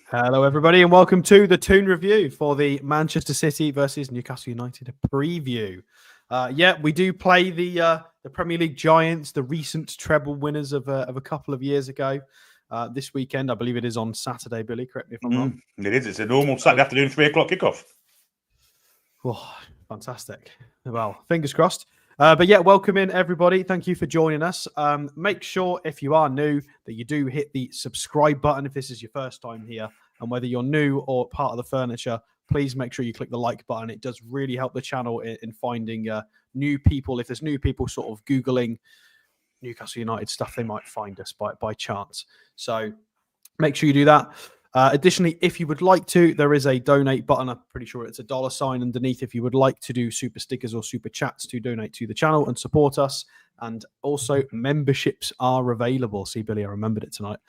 Hello, everybody, and welcome to the Toon review for the Manchester City versus Newcastle United preview. We do play the Premier League giants, the recent treble winners of a couple of years ago. This weekend, I believe it is on Saturday. Billy, correct me if I'm wrong. It is. It's a normal Saturday afternoon, 3 o'clock kickoff. Oh, fantastic. Well, fingers crossed. Welcome in, everybody. Thank you for joining us. Make sure, if you are new, that you do hit the subscribe button if this is your first time here. And whether you're new or part of the furniture, please make sure you click the like button. It does really help the channel in finding new people. If there's new people sort of Googling Newcastle United stuff, they might find us by chance. So make sure you do that. Additionally, if you would like to, there is a donate button. I'm pretty sure it's a $sign underneath if you would like to do super stickers or super chats to donate to the channel and support us. And also, memberships are available. See, Billy, I remembered it tonight.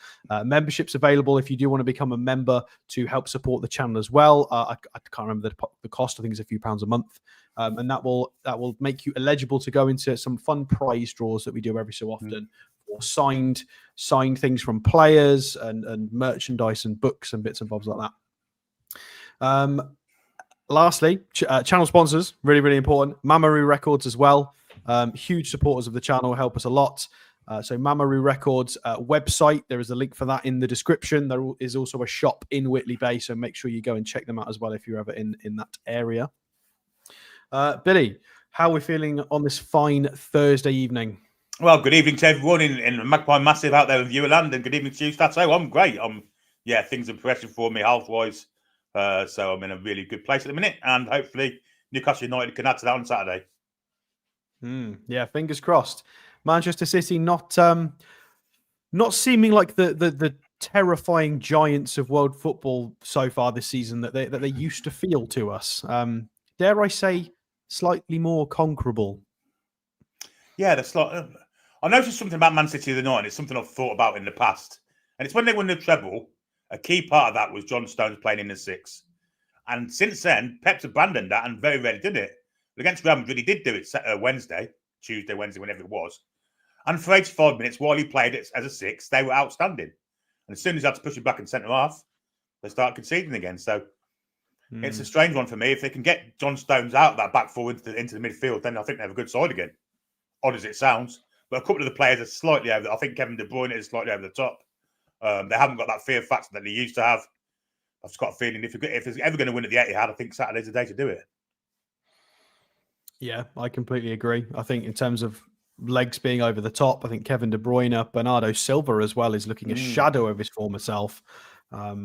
Memberships available if you do want to become a member to help support the channel as well. I can't remember the cost. I think it's a few pounds a month. And that will make you eligible to go into some fun prize draws that we do every so often. Or signed things from players and merchandise and books and bits and bobs like that. Lastly, channel sponsors, really, really important. Marmoush Records as well. Huge supporters of the channel, help us a lot. So Marmoush Records website, there is a link for that in the description. There is also a shop in Whitley Bay, so make sure you go and check them out as well if you're ever in that area. Billy, how are we feeling on this fine Thursday evening? Well, good evening to everyone in Magpie Massive out there in Viewerland, and good evening to you, Stato. I'm great. Things are progressing for me health-wise, so I'm in a really good place at the minute, and hopefully Newcastle United can add to that on Saturday. Yeah, fingers crossed. Manchester City not seeming like the terrifying giants of world football so far this season that they used to feel to us. Dare I say, slightly more conquerable. Yeah, that's like. I noticed something about Man City the other night, and it's something I've thought about in the past. And it's when they won the treble, a key part of that was John Stones playing in the six. And since then, Pep's abandoned that and very rarely did it. But against Real Madrid, he did do it Tuesday, Wednesday, whenever it was. And for 85 minutes, while he played it as a six, they were outstanding. And as soon as he had to push him back in centre half, they started conceding again. So it's a strange one for me. If they can get John Stones out of that back four into the midfield, then I think they have a good side again. Odd as it sounds. But a couple of the players are slightly over. I think Kevin De Bruyne is slightly over the top. They haven't got that fear factor that they used to have. I've just got a feeling if it's ever going to win at the Etihad, I think Saturday's the day to do it. Yeah, I completely agree. I think in terms of legs being over the top, I think Kevin De Bruyne, Bernardo Silva as well is looking a shadow of his former self,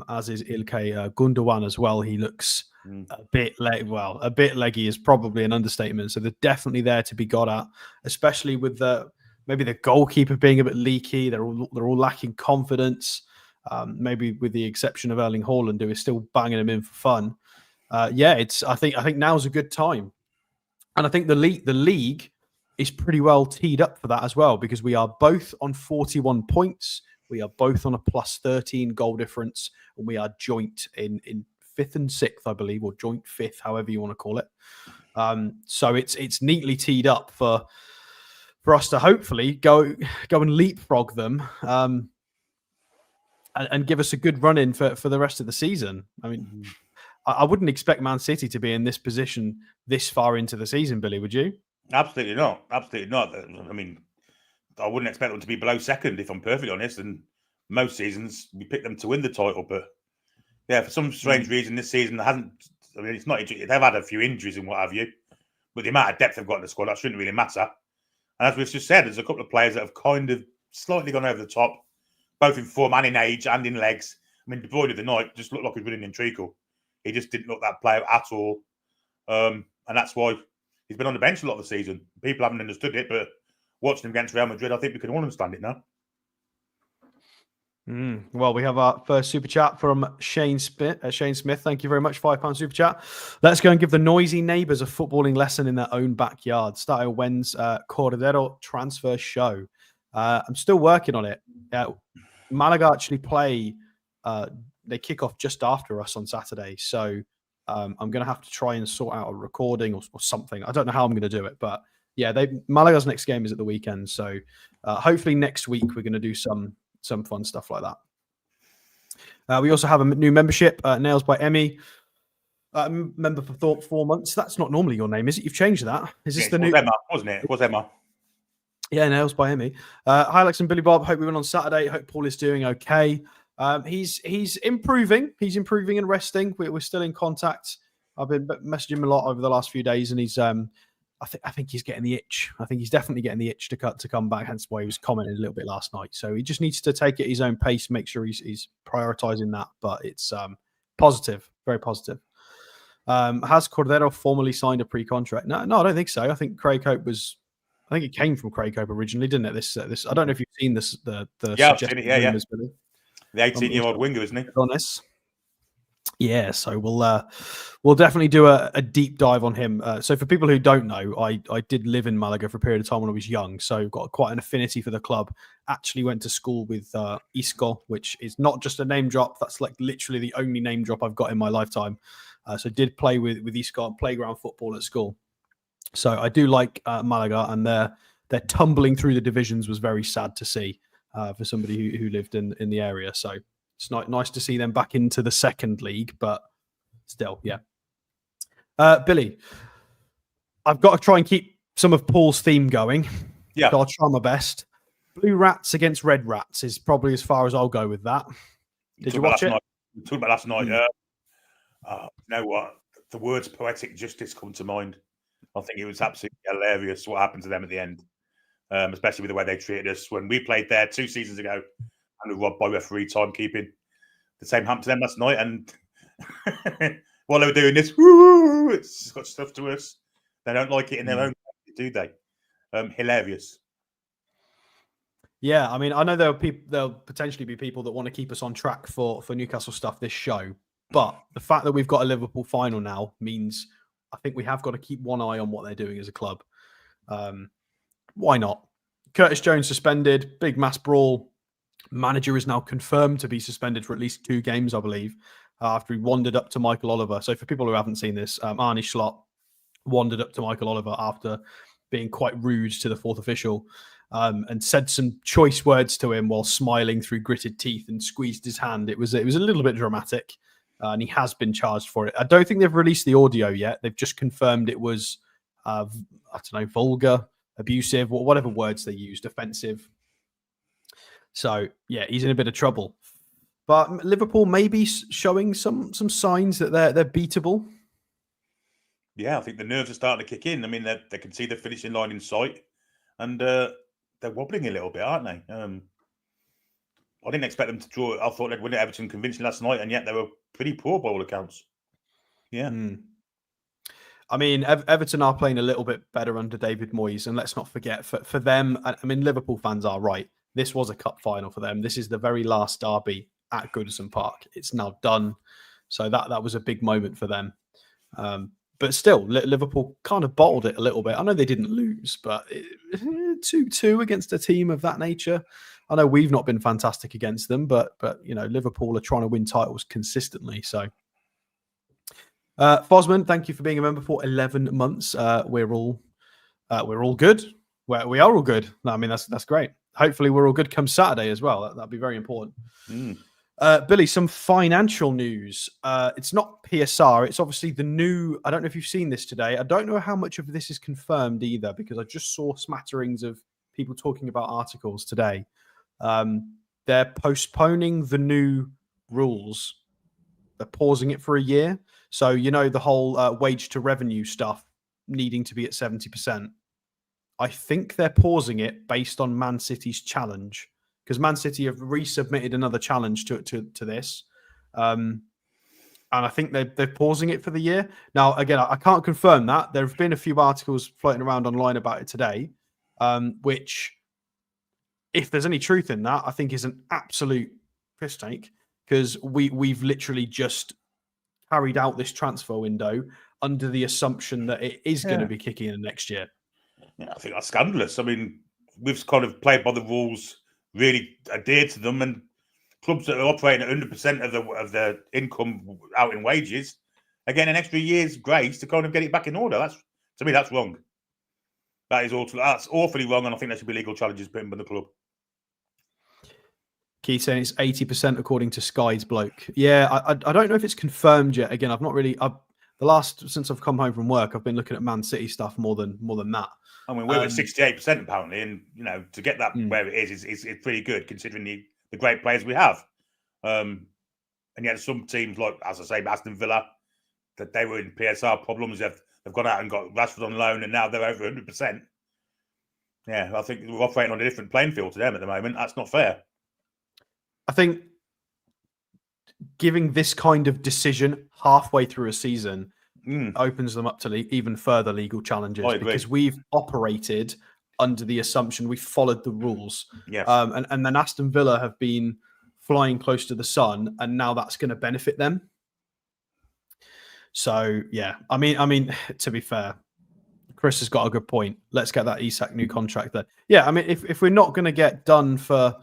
as is Ilkay Gundogan as well. He looks a bit leggy is probably an understatement. So they're definitely there to be got at, especially with maybe the goalkeeper being a bit leaky. They're all lacking confidence. Maybe with the exception of Erling Haaland, who is still banging them in for fun. I think now's a good time, and I think the league is pretty well teed up for that as well, because we are both on 41 points. We are both on a plus 13 goal difference, and we are joint in fifth and sixth, I believe, or joint fifth, however you want to call it. So it's neatly teed up for us to hopefully go and leapfrog them and give us a good run in for the rest of the season. I mean, I wouldn't expect Man City to be in this position this far into the season, Billy, would you? Absolutely not. Absolutely not. I mean, I wouldn't expect them to be below second, if I'm perfectly honest. And most seasons, we pick them to win the title. But yeah, for some strange reason, this season it's not. They've had a few injuries and what have you. But the amount of depth they've got in the squad, that shouldn't really matter. And as we've just said, there's a couple of players that have kind of slightly gone over the top, both in form and in age and in legs. I mean, De Bruyne of the night just looked like he was running in treacle. He just didn't look that player at all. And that's why he's been on the bench a lot of the season. People haven't understood it, but watching him against Real Madrid, I think we can all understand it now. Well, we have our first super chat from Shane Smith. Thank you very much. £5 super chat. Let's go and give the noisy neighbours a footballing lesson in their own backyard. Stato wins Cordero transfer show. I'm still working on it. Malaga actually play. They kick off just after us on Saturday, so I'm going to have to try and sort out a recording or something. I don't know how I'm going to do it, but yeah, Malaga's next game is at the weekend, so hopefully next week we're going to do some fun stuff like that. We also have a new membership, Nails by Emmy. Member for 4 months. That's not normally your name, is it? You've changed that. Is this the new? Emma, wasn't it? It was Emma. Yeah, Nails by Emmy. Hi, Alex and Billy Bob. Hope we win on Saturday. Hope Paul is doing okay. He's improving. He's improving and resting. We're still in contact. I've been messaging him a lot over the last few days, and he's. I think he's getting the itch. I think he's definitely getting the itch to come back. Hence why he was commenting a little bit last night. So he just needs to take it at his own pace, make sure he's prioritizing that. But it's positive, very positive. Has Cordero formally signed a pre-contract? No, I don't think so. I think Craig Hope was. I think it came from Craig Hope originally, didn't it? This. I don't know if you've seen this. The I've seen it. Yeah. The 18-year-old winger, isn't he? On this. Yeah, so we'll definitely do a deep dive on him. So for people who don't know, I did live in Malaga for a period of time when I was young, so got quite an affinity for the club. Actually went to school with Isco, which is not just a name drop. That's like literally the only name drop I've got in my lifetime. So did play with Isco on playground football at school. So I do like Malaga, and their tumbling through the divisions was very sad to see for somebody who lived in the area. So it's nice to see them back into the second league, but still, yeah. Billy, I've got to try and keep some of Paul's theme going. Yeah. So I'll try my best. Blue Rats against Red Rats is probably as far as I'll go with that. Did you watch it? We talked about last night. You know what? The words poetic justice come to mind. I think it was absolutely hilarious what happened to them at the end, especially with the way they treated us when we played there 2 seasons ago and were robbed by referee timekeeping. The same happened to them last night, and while they were doing this, it's got stuff to us. They don't like it in their own way, do they? Hilarious. Yeah, I mean, I know there'll potentially be people that want to keep us on track for Newcastle stuff this show, but the fact that we've got a Liverpool final now means I think we have got to keep one eye on what they're doing as a club. Why not? Curtis Jones suspended, big mass brawl. Manager is now confirmed to be suspended for at least 2 games, I believe, after he wandered up to Michael Oliver. So for people who haven't seen this, Arne Slot wandered up to Michael Oliver after being quite rude to the 4th official and said some choice words to him while smiling through gritted teeth and squeezed his hand. It was a little bit dramatic, and he has been charged for it. I don't think they've released the audio yet. They've just confirmed it was, I don't know, vulgar, abusive, or whatever words they used, offensive. So, yeah, he's in a bit of trouble. But Liverpool may be showing some signs that they're beatable. Yeah, I think the nerves are starting to kick in. I mean, they can see the finishing line in sight, and they're wobbling a little bit, aren't they? I didn't expect them to draw. I thought they'd win at Everton convincingly last night, and yet they were pretty poor by all accounts. Yeah. I mean, Everton are playing a little bit better under David Moyes, and let's not forget, for them, I mean, Liverpool fans are right. This was a cup final for them. This is the very last derby at Goodison Park. It's now done. So that was a big moment for them. But still, Liverpool kind of bottled it a little bit. I know they didn't lose, but 2-2 against a team of that nature. I know we've not been fantastic against them, but you know, Liverpool are trying to win titles consistently. So, Fosman, thank you for being a member for 11 months. We're all good. We are all good. I mean, that's great. Hopefully, we're all good come Saturday as well. That'd be very important. Billy, some financial news. It's not PSR. It's obviously the new. I don't know if you've seen this today. I don't know how much of this is confirmed either, because I just saw smatterings of people talking about articles today. They're postponing the new rules. They're pausing it for a year. So, you know, the whole wage to revenue stuff needing to be at 70%. I think they're pausing it based on Man City's challenge, because Man City have resubmitted another challenge to this. And I think they're pausing it for the year. Now, again, I can't confirm that. There have been a few articles floating around online about it today, which, if there's any truth in that, I think is an absolute piss take, because we've literally just carried out this transfer window under the assumption that it is going to be kicking in next year. Yeah, I think that's scandalous. I mean, we've kind of played by the rules, really adhered to them, and clubs that are operating at 100% of their income out in wages are getting an extra year's grace to kind of get it back in order. To me, that's wrong. That's awfully wrong, and I think there should be legal challenges put in by the club. Keith saying it's 80% according to Sky's bloke. Yeah, I don't know if it's confirmed yet. Again, I've not really. Since I've come home from work, I've been looking at Man City stuff more than that. I mean, we're at 68% apparently, and to get that where it is pretty good considering the great players we have. And yet, some teams like, as I say, Aston Villa, that they were in PSR problems. They've gone out and got Rashford on loan, and now they're over 100%. Yeah, I think we're operating on a different playing field to them at the moment. That's not fair. I think giving this kind of decision halfway through a season opens them up to even further legal challenges because we've operated under the assumption we followed the rules. Yes. And then Aston Villa have been flying close to the sun, and now that's going to benefit them. So, yeah, I mean, to be fair, Chris has got a good point. Let's get that Isak new contract there. Yeah, I mean, if we're not going to get done for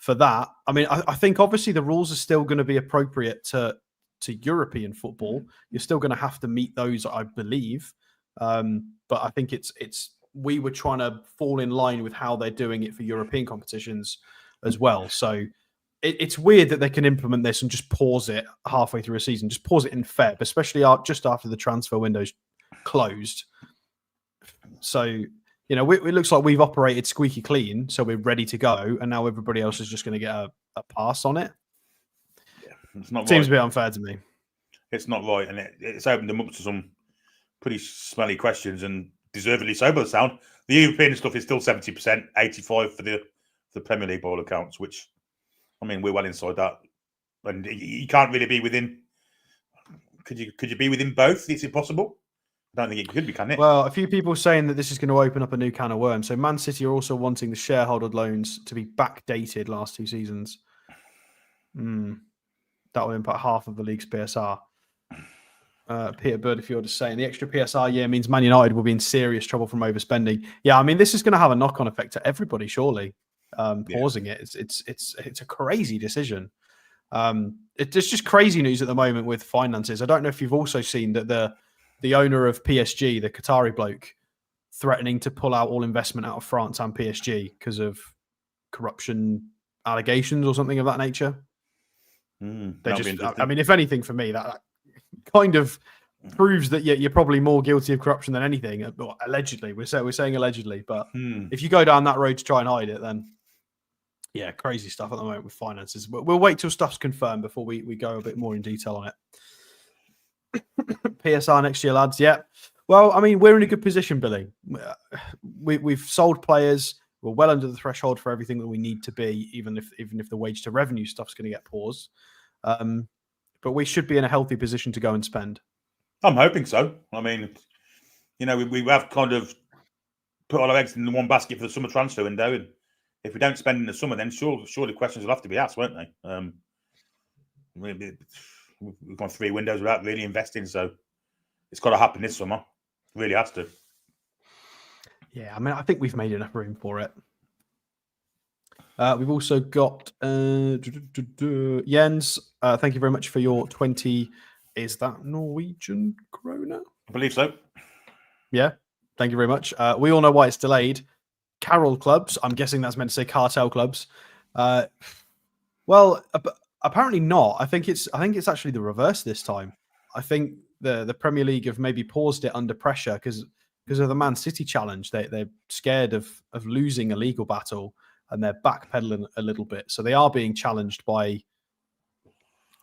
that, I mean, I think obviously the rules are still going to be appropriate to European football. You're still going to have to meet those, I believe. But I think we were trying to fall in line with how they're doing it for European competitions as well. So it's weird that they can implement this and just pause it halfway through a season, just pause it in Feb, especially just after the transfer window's closed. So, it looks like we've operated squeaky clean, so we're ready to go, and now everybody else is just going to get a pass on it. Yeah, it's not Seems a bit unfair to me. It's not right, and it's opened them up to some pretty smelly questions, and deservedly so by the sound. The European stuff is still 70%, 85% for the Premier League ball accounts, which, I mean, we're well inside that. And you can't really be within... Could you be within both? Is it possible? I don't think it could be, can it? Well, a few people saying that this is going to open up a new can of worms. So Man City are also wanting the shareholder loans to be backdated last 2 seasons. That will impact half of the league's PSR. Peter Birdfield is saying the extra PSR year means Man United will be in serious trouble from overspending. Yeah, I mean, this is going to have a knock-on effect to everybody, surely. Pausing it. It's a crazy decision. It's just crazy news at the moment with finances. I don't know if you've also seen that the owner of PSG, the Qatari bloke, threatening to pull out all investment out of France and PSG because of corruption allegations or something of that nature. I mean, if anything, for me, that kind of proves that you're probably more guilty of corruption than anything. Allegedly, we're saying allegedly, but if you go down that road to try and hide it, then yeah, crazy stuff at the moment with finances. We'll wait till stuff's confirmed before we go a bit more in detail on it. PSR next year, lads. Yeah. Well, I mean, we're in a good position, Billy. We've sold players. We're well under the threshold for everything that we need to be, even if the wage to revenue stuff's going to get paused. But we should be in a healthy position to go and spend. I'm hoping so. I mean, we have kind of put all our eggs in the one basket for the summer transfer window, and if we don't spend in the summer, then surely questions will have to be asked, won't they? We've gone 3 windows without really investing, so it's got to happen this summer. It really has to. Yeah, I mean, I think we've made enough room for it. We've also got Jens. Thank you very much for your 20. Is that Norwegian krona? I believe so. Yeah, thank you very much. We all know why it's delayed. Carol clubs. I'm guessing that's meant to say cartel clubs. Well, apparently not. I think it's actually the reverse this time. I think the Premier League have maybe paused it under pressure because of the Man City challenge. They're scared of losing a legal battle, and they're backpedaling a little bit. So they are being challenged by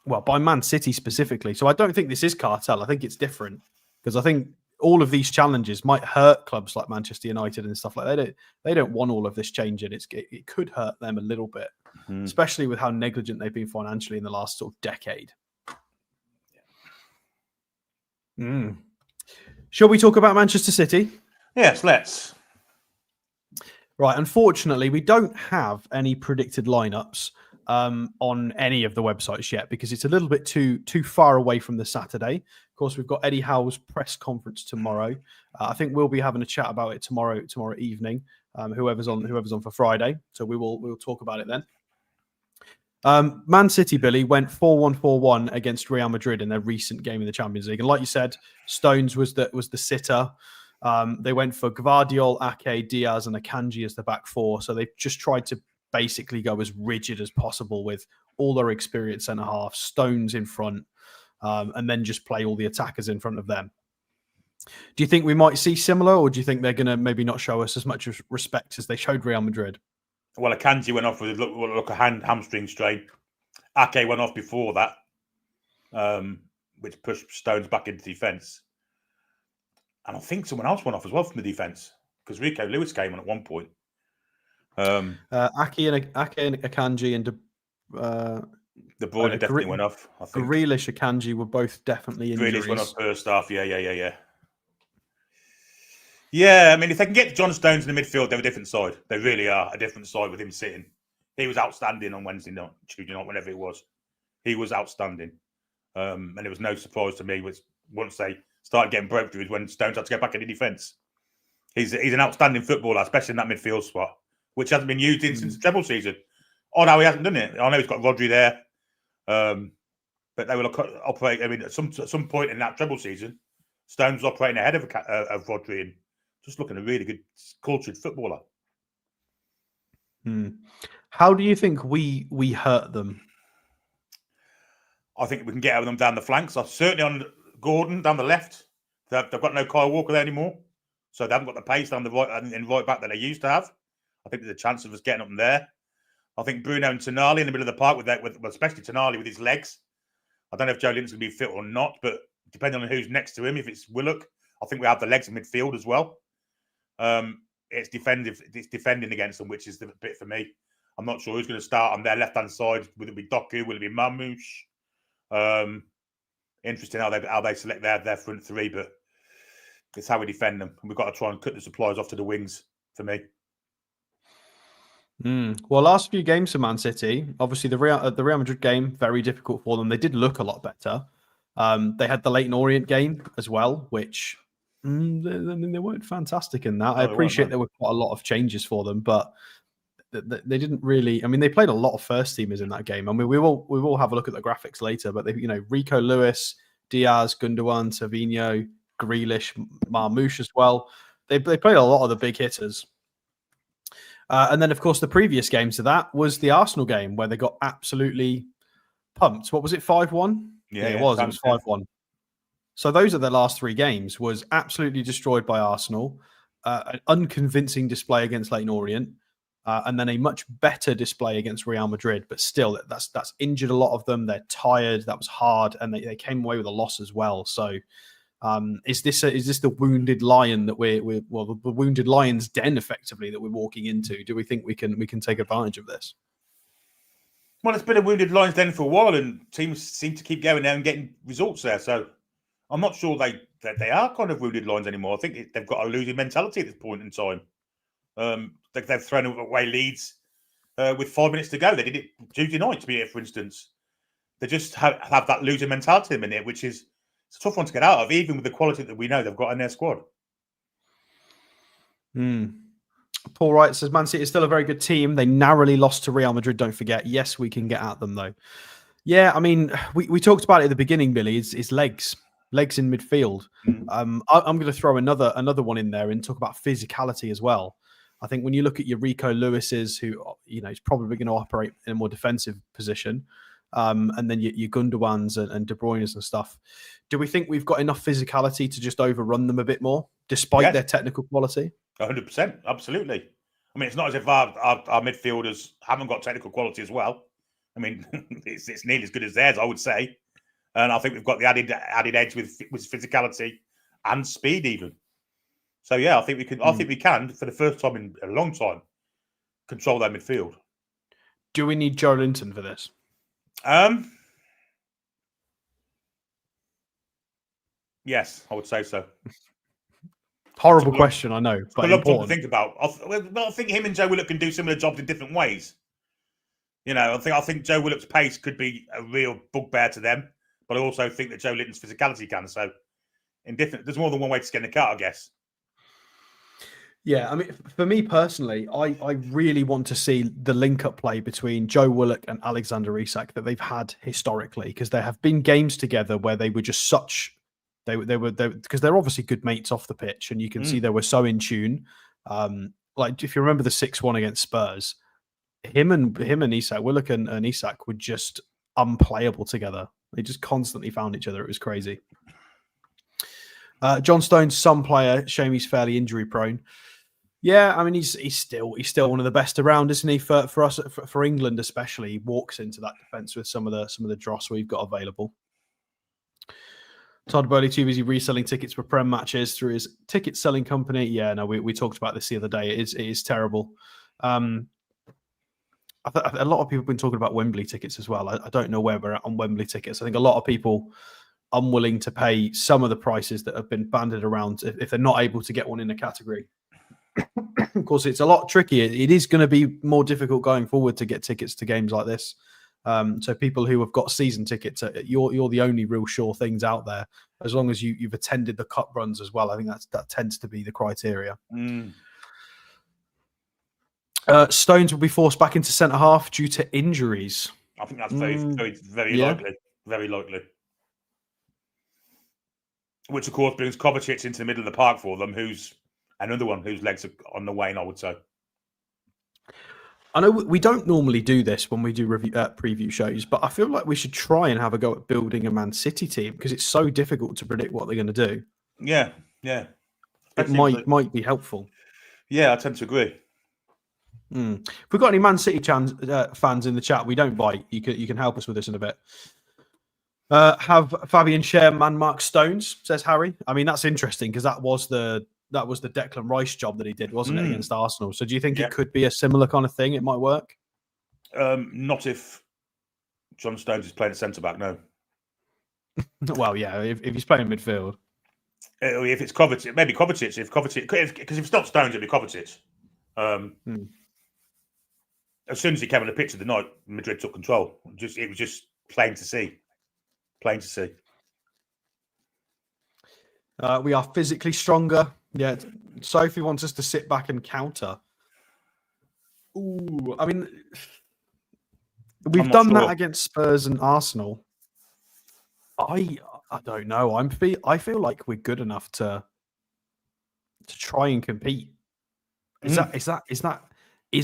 Man City specifically. So I don't think this is cartel. I think it's different because I think all of these challenges might hurt clubs like Manchester United and stuff like that. They don't want all of this changing. It could hurt them a little bit, especially with how negligent they've been financially in the last sort of decade. Shall we talk about Manchester City? Yes, let's. Right. Unfortunately, we don't have any predicted lineups on any of the websites yet because it's a little bit too far away from the Saturday. Of course, we've got Eddie Howe's press conference tomorrow. I think we'll be having a chat about it tomorrow evening. Whoever's on for Friday, so we'll talk about it then. Man City, Billy, went 4-1-4-1 against Real Madrid in their recent game in the Champions League, and like you said, Stones was the sitter. They went for Gvardiol, Ake, Diaz, and Akanji as the back four. So they've just tried to basically go as rigid as possible with all their experienced centre half, Stones in front, and then just play all the attackers in front of them. Do you think we might see similar, or do you think they're going to maybe not show us as much respect as they showed Real Madrid? Well, Akanji went off with a hamstring strain. Ake went off before that, which pushed Stones back into defence. And I think someone else went off as well from the defence because Rico Lewis came on at one point. Ake and Akanji and De Bruyne definitely went off. I think Grealish, Akanji were both definitely injuries. Grealish went off first half. Yeah. Yeah, I mean, if they can get John Stones in the midfield, they're a different side. They really are a different side with him sitting. He was outstanding on Wednesday night, Tuesday night, whenever it was. He was outstanding. And it was no surprise to me once they started getting breakthroughs when Stones had to get back into defence. He's an outstanding footballer, especially in that midfield spot, which hasn't been used since the treble season. Oh, no, he hasn't done it. I know he's got Rodri there. But they will operate, I mean, at some point in that treble season, Stones was operating ahead of Rodri and just looking a really good, cultured footballer. How do you think we hurt them? I think we can get at them down the flanks. Certainly on Gordon down the left. They've got no Kyle Walker there anymore, so they haven't got the pace down the right and right back that they used to have. I think there's a chance of us getting up them there. I think Bruno and Tonali in the middle of the park especially Tonali with his legs. I don't know if Joe Linton's going to be fit or not, but depending on who's next to him, if it's Willock, I think we have the legs in midfield as well. It's defending against them, which is the bit for me. I'm not sure who's going to start on their left-hand side. Will it be Doku? Will it be Marmoush? Interesting how they select their front three, but it's how we defend them. And we've got to try and cut the supplies off to the wings, for me. Well, last few games for Man City, obviously the Real Madrid game, very difficult for them. They did look a lot better. They had the Leyton Orient game as well, which they weren't fantastic in that. I appreciate there were quite a lot of changes for them, but they didn't really. I mean, they played a lot of first teamers in that game. I mean, we will have a look at the graphics later, but Rico Lewis, Diaz, Gundogan, Savinho, Grealish, Marmoush as well. They played a lot of the big hitters. And then, of course, the previous game to that was the Arsenal game where they got absolutely pumped. What was it, 5-1? Yeah, it was 5-1. So those are the last three games, was absolutely destroyed by Arsenal, an unconvincing display against Leyton Orient, and then a much better display against Real Madrid. But still, that's injured a lot of them. They're tired. That was hard. And they came away with a loss as well. So is this the wounded lion that the wounded lion's den effectively that we're walking into? Do we think we can take advantage of this? Well, it's been a wounded lion's den for a while, and teams seem to keep going there and getting results there. So I'm not sure they are kind of wounded lions anymore. I think they've got a losing mentality at this point in time. They've thrown away leads with 5 minutes to go. They did it Tuesday night, to be here, for instance. They just have that losing mentality in it, which is it's a tough one to get out of, even with the quality that we know they've got in their squad. Paul Wright says Man City is still a very good team. They narrowly lost to Real Madrid, don't forget. Yes, we can get at them, though. Yeah, I mean, we talked about it at the beginning, Billy. It's legs in midfield. I'm going to throw another one in there and talk about physicality as well. I think when you look at your Rico Lewis's, who is probably going to operate in a more defensive position, and then your Gundowans and De Bruyne's and stuff, do we think we've got enough physicality to just overrun them a bit more, despite their technical quality? 100%, absolutely. I mean, it's not as if our midfielders haven't got technical quality as well. I mean, it's nearly as good as theirs, I would say. And I think we've got the added edge with physicality and speed, even. So yeah, I think we can. I think we can, for the first time in a long time, control their midfield. Do we need Joe Linton for this? Yes, I would say so. Horrible question, I know, but important to think about. I think him and Joe Willock can do similar jobs in different ways. I think Joe Willock's pace could be a real bugbear to them, but I also think that Joe Linton's physicality can. So, there's more than one way to skin the cat, I guess. Yeah, I mean, for me personally, I really want to see the link-up play between Joe Willock and Alexander Isak that they've had historically, because there have been games together where they were just such. They were because they're obviously good mates off the pitch, and you can see they were so in tune. Like if you remember the 6-1 against Spurs, him and Isak, Willock and Isak were just unplayable together. They just constantly found each other. It was crazy. John Stone's some player. Shame he's fairly injury prone. Yeah, I mean he's still one of the best around, isn't he? For us, for England especially, he walks into that defence with some of the dross we've got available. Todd Burley too busy reselling tickets for Prem matches through his ticket selling company. Yeah, no, we talked about this the other day. It is terrible. A lot of people have been talking about Wembley tickets as well. I don't know where we're at on Wembley tickets. I think a lot of people unwilling to pay some of the prices that have been banded around if they're not able to get one in a category. Of course, it's a lot trickier. It is going to be more difficult going forward to get tickets to games like this. So people who have got season tickets, you're the only real sure things out there. As long as you've attended the cup runs as well, I think that tends to be the criteria. Stones will be forced back into centre half due to injuries. I think that's very likely. Very likely. Which, of course, brings Kovacic into the middle of the park for them, who's another one whose legs are on the wane, I would say. I know we don't normally do this when we do preview shows, but I feel like we should try and have a go at building a Man City team because it's so difficult to predict what they're going to do. Yeah. It might be helpful. Yeah, I tend to agree. If we've got any Man City fans in the chat, we don't bite. You can help us with this in a bit. Have Fabian share man mark Stones, says Harry. I mean, that's interesting because that was the Declan Rice job that he did, wasn't it, against Arsenal? So do you think it could be a similar kind of thing? It might work? Not if John Stones is playing at centre-back, no. Well, yeah, if he's playing midfield. If it's Kovacic, maybe Kovacic. Because if it's not Stones, it'd be Kovacic. As soon as he came on the pitch of the night, Madrid took control. It was just plain to see. Plain to see. We are physically stronger. Yeah, Sophie wants us to sit back and counter. Ooh, I mean, we've done that against Spurs and Arsenal. I don't know. I feel like we're good enough to try and compete. Is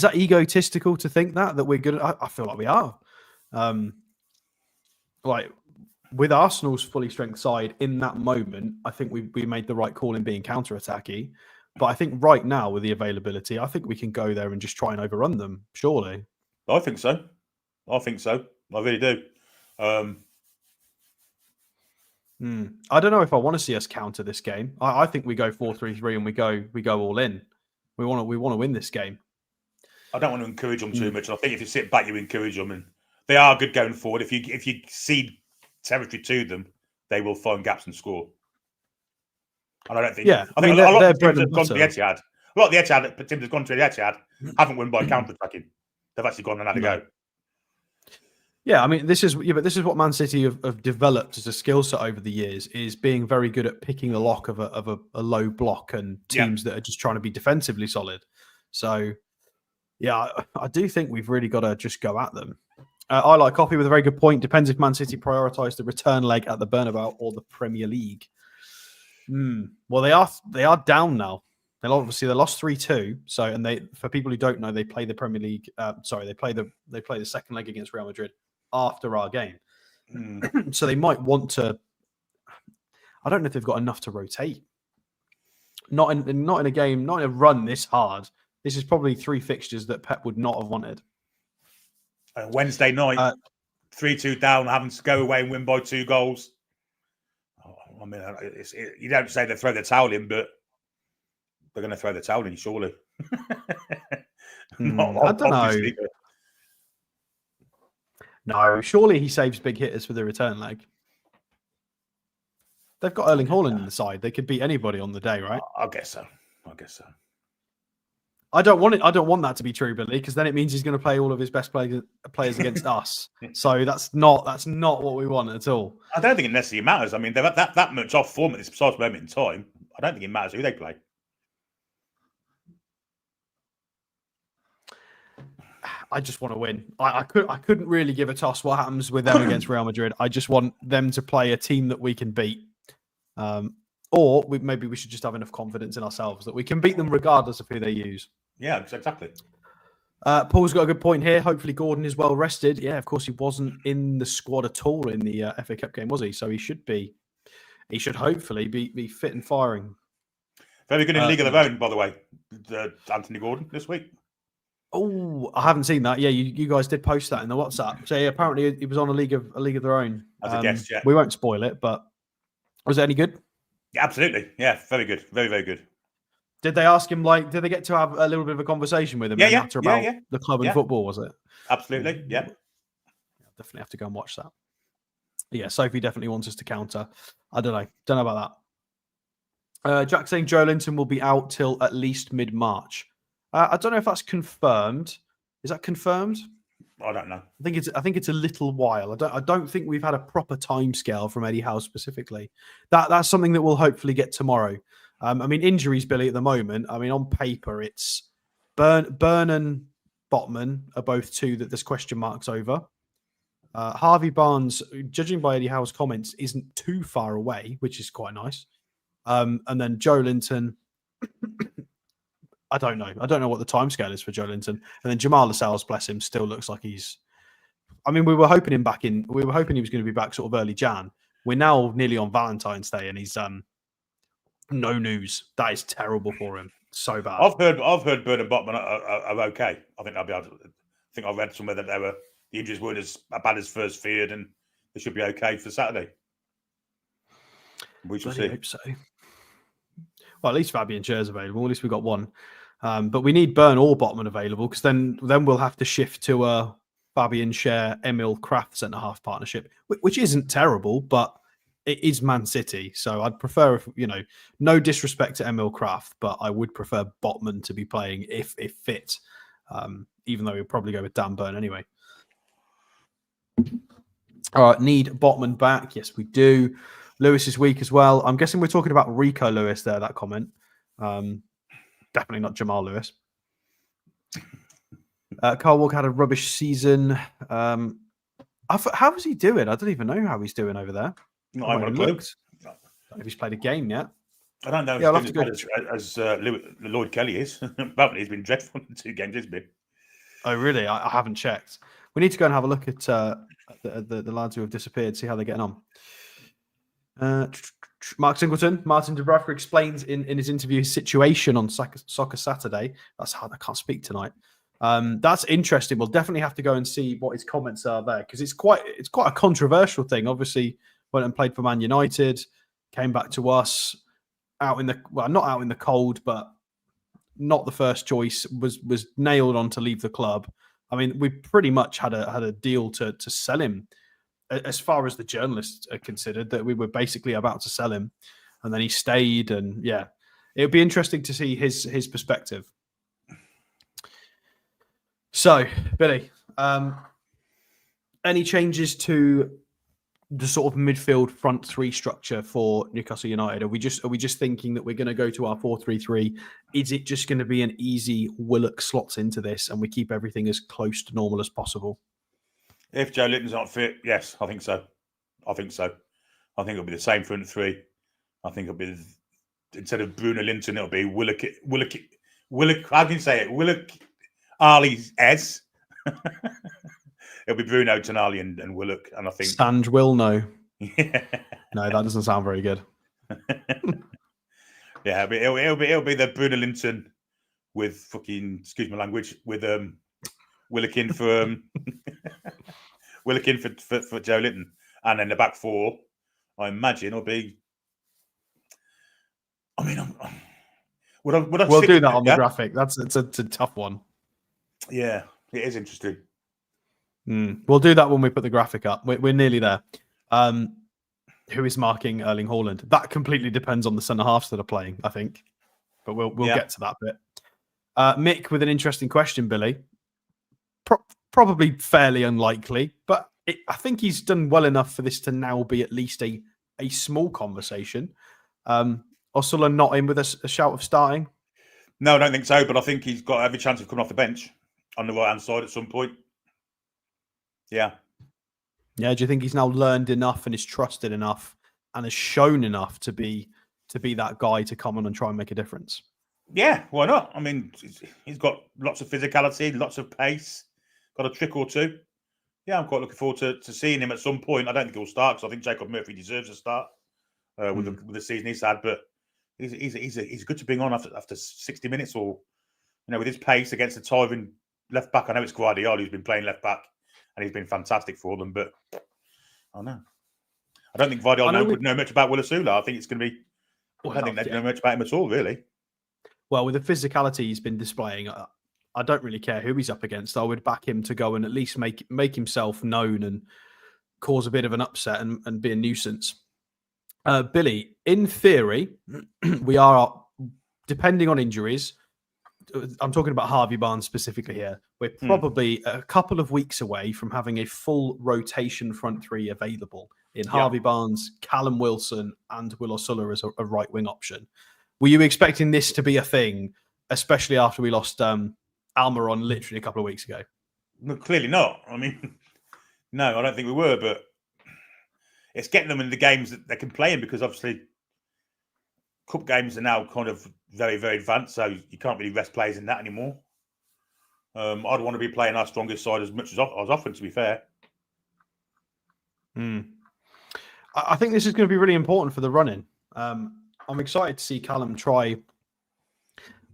that egotistical to think that we're good? I feel like we are. Like with Arsenal's fully strength side in that moment, I think we made the right call in being counter-attacky. But I think right now with the availability, I think we can go there and just try and overrun them. Surely, I think so. I really do. I don't know if I want to see us counter this game. I think we go 4-3-3 and we go all in. We want to win this game. I don't want to encourage them too much. I think if you sit back, you encourage them, and they are good going forward. If you cede territory to them, they will find gaps and score. And I don't think. Yeah, I think a lot of the teams have gone to the Etihad. A lot of the Etihad teams have gone to the Etihad haven't won by counter-attacking. They've actually gone and had a go. Yeah, I mean, this is what Man City have developed as a skill set over the years, is being very good at picking the lock of a low block and teams that are just trying to be defensively solid. So, yeah, I do think we've really got to just go at them. I like Coffee with a very good point. Depends if Man City prioritise the return leg at the Bernabeu or the Premier League. Well, they are down now. They lost 3-2. So, and for people who don't know, they play the Premier League. They play the second leg against Real Madrid after our game. So they might want to. I don't know if they've got enough to rotate. Not in a game, not in a run this hard. This is probably 3 fixtures that Pep would not have wanted. Wednesday night, 3-2 down, having to go away and win by 2 goals. I mean, you don't say they throw the towel in, but they're going to throw the towel in, surely. I don't know. No, surely he saves big hitters for the return leg. They've got Erling Haaland in the side. They could beat anybody on the day, right? I guess so. I don't want that to be true, Billy, because then it means he's going to play all of his best players against us. So that's not what we want at all. I don't think it necessarily matters. I mean, they're that much off form at this precise moment in time. I don't think it matters who they play. I just want to win. I couldn't really give a toss what happens with them against Real Madrid. I just want them to play a team that we can beat. Or maybe we should just have enough confidence in ourselves that we can beat them regardless of who they use. Yeah, exactly. Paul's got a good point here. Hopefully Gordon is well rested. Yeah, of course he wasn't in the squad at all in the FA Cup game, was he? So he should be. He should hopefully be fit and firing. Very good in League of Their Own, by the way. Anthony Gordon this week. Oh, I haven't seen that. Yeah, you guys did post that in the WhatsApp. So yeah, apparently he was on a league of their own. As a guest, yeah. We won't spoil it, but was it any good? Yeah, absolutely. Yeah, very good. Very, very good. Did they ask him, like, did they get to have a little bit of a conversation with him? Yeah, about the club and football, was it? Absolutely, yeah. Definitely have to go and watch that. Yeah, Sophie definitely wants us to counter. I don't know about that. Jack saying Joe Linton will be out till at least mid-March. I don't know if that's confirmed. Is that confirmed? I don't know. I think it's a little while. I don't think we've had a proper timescale from Eddie Howe specifically. That's something that we'll hopefully get tomorrow. I mean, injuries, Billy, at the moment. I mean, on paper, it's Burn and Botman are both two that there's question marks over. Harvey Barnes, judging by Eddie Howe's comments, isn't too far away, which is quite nice. And then Joe Linton, I don't know. I don't know what the timescale is for Joe Linton. And then Jamal Lascelles, bless him, still looks like he's. I mean, we were hoping him back in. We were hoping he was going to be back sort of early Jan. We're now nearly on Valentine's Day, and he's no news. That is terrible for him. So bad. I've heard Bird and Botman are okay. I think I'll be able to. I think I read somewhere that the injuries weren't as bad as first feared, and they should be okay for Saturday. We shall see. I hope so. Well, at least Fabian Scher's available. At least we've got one. But we need Burn or Botman available, because then we'll have to shift to a Fabian Scher, Emil Kraft centre half partnership, which isn't terrible, but it is Man City. So I'd prefer, if no disrespect to Emil Kraft, but I would prefer Botman to be playing if fit, even though we'll probably go with Dan Burn anyway. All right, need Botman back. Yes, we do. Lewis is weak as well. I'm guessing we're talking about Rico Lewis there, that comment. Definitely not Jamal Lewis. Carl Walker had a rubbish season. How is he doing? I don't even know how he's doing over there. I haven't looked. I don't know if he's played a game yet. I don't know if he's doing as Lloyd Kelly is. Apparently he's been dreadful in 2 games, hasn't he? Oh, really? I haven't checked. We need to go and have a look at the lads who have disappeared, see how they're getting on. Mark Singleton, Martin Dubravka explains in his interview his situation on Soccer Saturday. That's hard. I can't speak tonight. That's interesting. We'll definitely have to go and see what his comments are there, because it's quite a controversial thing. Obviously, went and played for Man United, came back to us not out in the cold, but not the first choice. Was nailed on to leave the club. I mean, we pretty much had a deal to sell him. As far as the journalists are considered, that we were basically about to sell him, and then he stayed, and yeah, it would be interesting to see his perspective. So, Billy, any changes to the sort of midfield front three structure for Newcastle United? Are we just thinking that we're going to go to our 4-3-3? Is it just going to be an easy Willock slots into this, and we keep everything as close to normal as possible? If Joe Linton's not fit, yes, I think so. I think it'll be the same front three. I think it'll be, instead of Bruno Linton, it'll be Willock. How can you say it? Willock, Ali, S. It'll be Bruno, Tonali, and Willock. And I think Stand will know. Yeah. No, that doesn't sound very good. Yeah, it'll be the Bruno Linton with fucking, excuse my language, with Willock in for Willock in for Joe Linton, and then the back four, I imagine, will be. I mean, we'll do that on the graphic. It's a tough one. Yeah, it is interesting. We'll do that when we put the graphic up. We're nearly there. Who is marking Erling Haaland? That completely depends on the centre halves that are playing, I think. But we'll get to that bit. Mick with an interesting question, Billy. Probably fairly unlikely, but I think he's done well enough for this to now be at least a small conversation. Osula not in with a shout of starting? No, I don't think so, but I think he's got every chance of coming off the bench on the right-hand side at some point. Yeah. Yeah, do you think he's now learned enough and is trusted enough and has shown enough to be that guy to come on and try and make a difference? Yeah, why not? I mean, he's got lots of physicality, lots of pace, got a trick or two. Yeah, I'm quite looking forward to seeing him at some point. I don't think he'll start because I think Jacob Murphy deserves a start with the season he's had. But he's good to bring on after 60 minutes, or with his pace against the tithing left back. I know it's Guardiola who's been playing left back, and he's been fantastic for them. But I know I don't think Guardiola would know much about Will Asula. I think it's going to be. I don't think they know much about him at all, really. Well, with the physicality he's been displaying, I don't really care who he's up against. I would back him to go and at least make himself known and cause a bit of an upset and be a nuisance. Billy, in theory, we are, depending on injuries, I'm talking about Harvey Barnes specifically here, we're probably a couple of weeks away from having a full rotation front three available in Harvey Barnes, Callum Wilson, and Will Osula as a right wing option. Were you expecting this to be a thing, especially after we lost Almiron literally a couple of weeks ago? No, clearly not. I mean, no, I don't think we were, but it's getting them in the games that they can play in, because obviously cup games are now kind of very, very advanced, so you can't really rest players in that anymore. I'd want to be playing our strongest side as much as often, to be fair. I think this is going to be really important for the run-in. I'm excited to see Callum try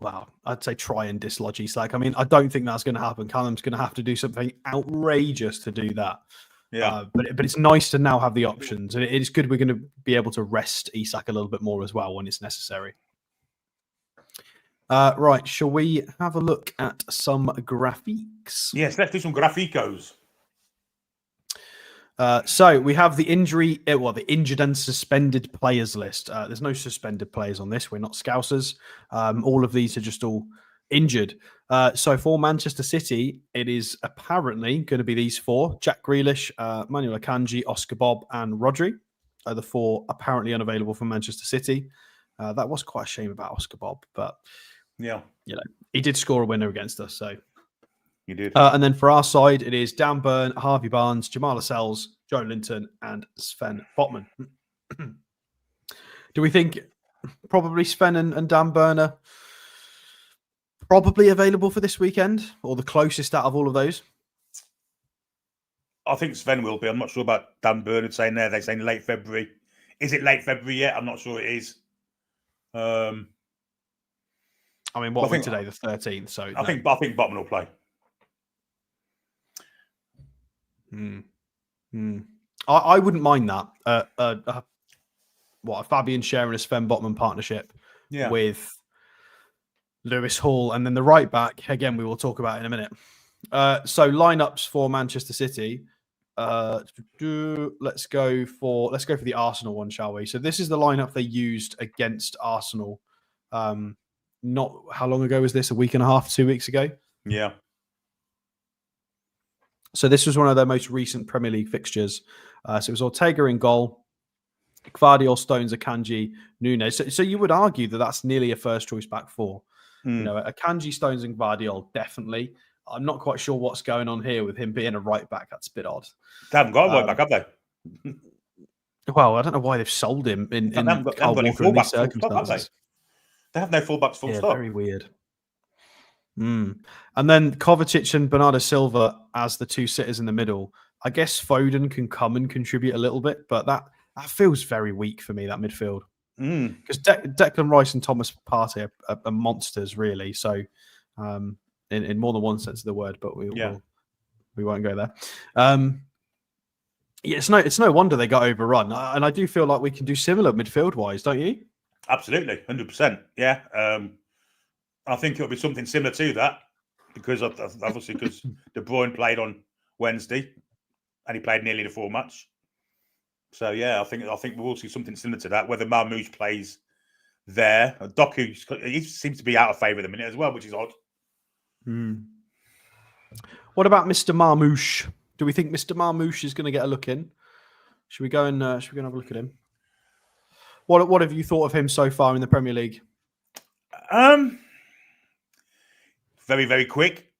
and dislodge Isak. I mean, I don't think that's going to happen. Callum's going to have to do something outrageous to do that. Yeah. But it's nice to now have the options. And it's good we're going to be able to rest Isak a little bit more as well when it's necessary. Right, shall we have a look at some graphics? Yes, let's do some graficos. So we have the injured and suspended players list. There's no suspended players on this. We're not Scousers. All of these are just all injured. So for Manchester City, it is apparently going to be these four: Jack Grealish, Manuel Akanji, Oscar Bob, and Rodri are the four apparently unavailable for Manchester City. That was quite a shame about Oscar Bob, but he did score a winner against us, so. You did. And then for our side, it is Dan Burn, Harvey Barnes, Jamal Lascelles, Joe Linton, and Sven Botman. Do we think probably Sven and Dan Burn are probably available for this weekend, or the closest out of all of those? I think Sven will be. I'm not sure about Dan Burn saying there. They're saying late February. Is it late February yet? I'm not sure it is. I mean, what are we today? The 13th. So I think Botman will play. I wouldn't mind that. A Fabian Schär and a Sven Botman partnership with Lewis Hall, and then the right back again. We will talk about in a minute. So lineups for Manchester City. Let's go for the Arsenal one, shall we? So this is the lineup they used against Arsenal. Not how long ago was this? A week and a half, 2 weeks ago. Yeah. So this was one of their most recent Premier League fixtures. So it was Ortega in goal, Gvardiol, Stones, Akanji, Nunes. So you would argue that that's nearly a first choice back four. Akanji, Stones, and Gvardiol, definitely. I'm not quite sure what's going on here with him being a right back. That's a bit odd. They haven't got a right back, have they? Well, I don't know why they've sold him in Kyle Walker in these circumstances. They have no fullbacks full stop. Very weird. And then Kovacic and Bernardo Silva as the two sitters in the middle. I guess Foden can come and contribute a little bit, but that feels very weak for me, that midfield. Because Declan Rice and Thomas Partey are monsters, really. So, in more than one sense of the word, but we won't go there. It's no wonder they got overrun, and I do feel like we can do similar midfield wise, don't you? Absolutely, 100%. Yeah. I think it'll be something similar to that, because obviously De Bruyne played on Wednesday and he played nearly the full match. So yeah, I think we will see something similar to that. Whether Marmoush plays there, Doku, he seems to be out of favour at the minute as well, which is odd. What about Mr. Marmoush? Do we think Mr. Marmoush is going to get a look in? Should we go and have a look at him? What have you thought of him so far in the Premier League? Very, very quick.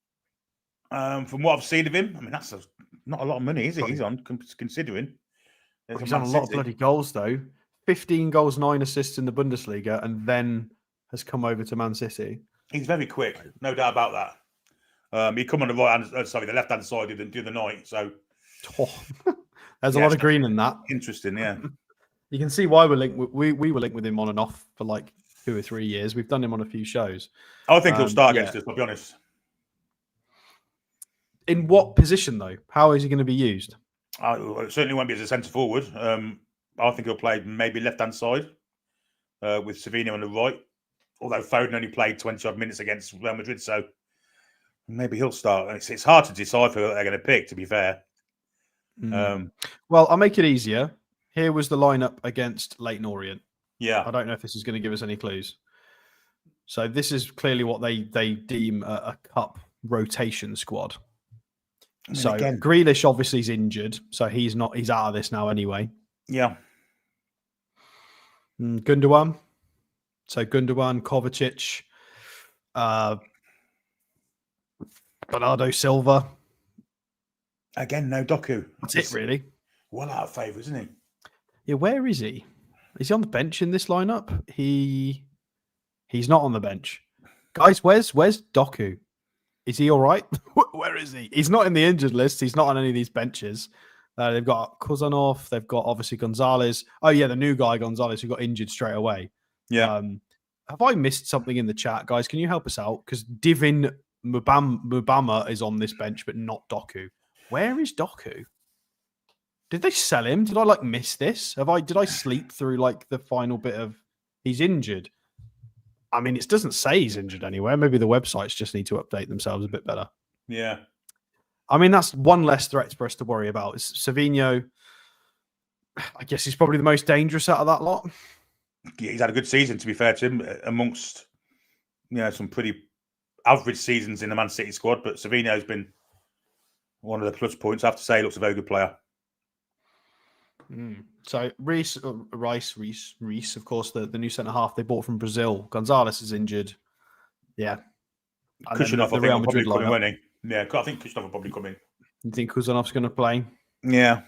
From what I've seen of him, I mean, that's not a lot of money, is it? He's on, considering. He's on a lot of bloody goals, though. 15 goals, 9 assists in the Bundesliga, and then has come over to Man City. He's very quick, no doubt about that. He come on the the left hand side the other night. So there's a lot of green in that. Interesting, yeah. You can see why we're linked. We were linked with him on and off for like 2 or 3 years. We've done him on a few shows. I think he'll start against us, I'll be honest. In what position, though? How is he going to be used? It certainly won't be as a centre forward. I think he'll play maybe left-hand side with Savinho on the right. Although Foden only played 20-odd minutes against Real Madrid, so maybe he'll start. It's hard to decide who they're going to pick, to be fair. Well, I'll make it easier. Here was the lineup against Leyton Orient. Yeah. I don't know if this is going to give us any clues. So this is clearly what they deem a cup rotation squad. I mean, so again, Grealish obviously is injured, so he's out of this now anyway. Yeah. Gundogan. So Gundogan, Kovacic, Bernardo Silva. Again, no Doku. That's it, really. Well out of favour, isn't he? Yeah, where is he? Is he on the bench in this lineup? He's not on the bench. Guys, where's Doku? Is he all right? Where is he? He's not in the injured list. He's not on any of these benches. They've got Kozanov. They've got obviously Gonzalez. Oh, yeah, the new guy, Gonzalez, who got injured straight away. Yeah. Have I missed something in the chat, guys? Can you help us out? Because Divin Mubama is on this bench, but not Doku. Where is Doku? Did they sell him? Did I miss this? Did I sleep through the final bit of he's injured? I mean, it doesn't say he's injured anywhere. Maybe the websites just need to update themselves a bit better. Yeah. I mean, that's one less threat for us to worry about. It's Savinho. I guess he's probably the most dangerous out of that lot. Yeah, he's had a good season, to be fair to him, amongst some pretty average seasons in the Man City squad. But Savinho's been one of the plus points. I have to say, he looks a very good player. So Reece, of course, the new centre half they bought from Brazil. Gonzalez is injured. Yeah. Kushnerov, I think, will probably come in, won't he? Yeah, I think Kushnerov will probably come in. You think Kuzanov's going to play? Yeah.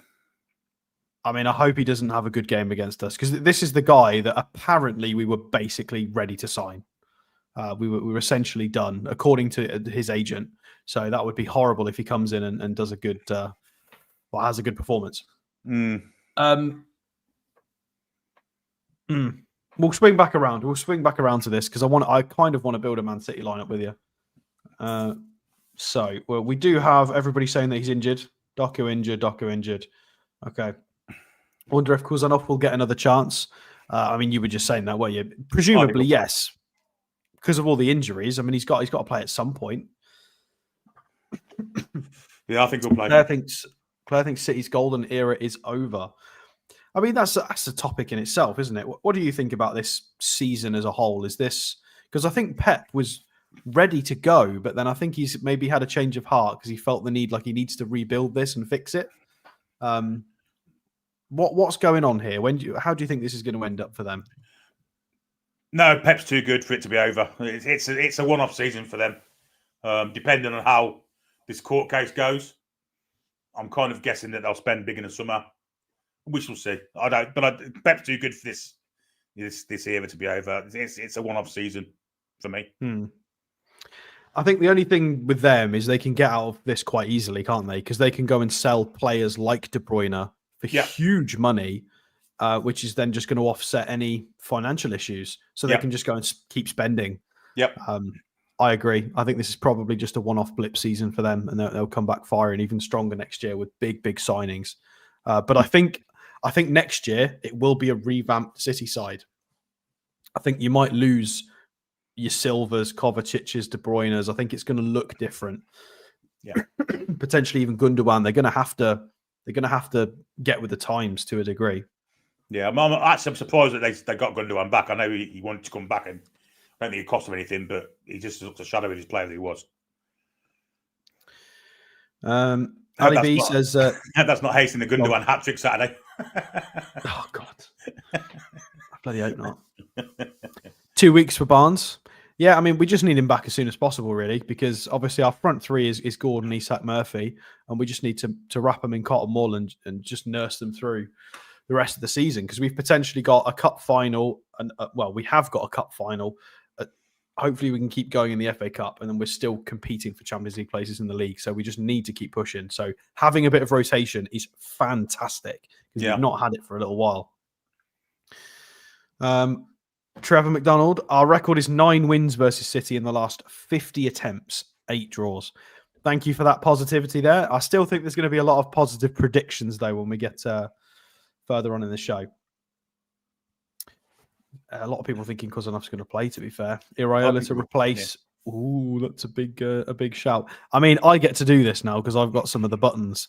I mean, I hope he doesn't have a good game against us, because this is the guy that apparently we were basically ready to sign. We were essentially done, according to his agent. So that would be horrible if he comes in and does a good, has a good performance. We'll swing back around. We'll swing back around to this because I kind of want to build a Man City lineup with you. So we do have everybody saying that he's injured. Doku injured. Okay. I wonder if Kuzanov will get another chance. I mean, you were just saying that, weren't you? Presumably, yes. Because of all the injuries. I mean, he's got to play at some point. Yeah, I think he'll play. Claire thinks City's golden era is over. I mean, that's a topic in itself, isn't it? What do you think about this season as a whole? Is this because I think Pep was ready to go, but then I think he's maybe had a change of heart because he felt the need, he needs to rebuild this and fix it. What's going on here? How do you think this is going to end up for them? No, Pep's too good for it to be over. It's a one-off season for them. Depending on how this court case goes, I'm kind of guessing that they'll spend big in the summer. We shall see. Pep's too good for this era to be over. It's a one-off season for me. I think the only thing with them is they can get out of this quite easily, can't they? Because they can go and sell players like De Bruyne for huge money, which is then just going to offset any financial issues. So they can just go and keep spending. Yep. I agree. I think this is probably just a one-off blip season for them, and they'll come back firing even stronger next year with big signings. But I think next year it will be a revamped City side. I think you might lose your Silvas, Kovacic's, De Bruyne's. I think it's going to look different. Yeah, potentially even Gundogan. They're going to have to get with the times to a degree. Yeah, I'm surprised that they got Gundogan back. I know he wanted to come back, and I don't think it cost him anything, but he just looks a shadow of his player that he was. Ali B says that's not hasting the Gundogan hat trick Saturday. Oh God, I bloody hope not. 2 weeks for Barnes. Yeah, I mean, we just need him back as soon as possible, really, because obviously our front three is Gordon, Isak, Murphy, and we just need to wrap them in cotton wool and just nurse them through the rest of the season, because we've potentially got a cup final, and we have got a cup final hopefully we can keep going in the FA Cup, and then we're still competing for Champions League places in the league. So we just need to keep pushing. So having a bit of rotation is fantastic because we've not had it for a little while. Trevor McDonald, our record is 9 wins versus City in the last 50 attempts, 8 draws. Thank you for that positivity there. I still think there's going to be a lot of positive predictions, though, when we get further on in the show. A lot of people thinking Kuzanov's going to play, to be fair. Iraola to replace. Yeah. Ooh, that's a big shout. I mean, I get to do this now because I've got some of the buttons.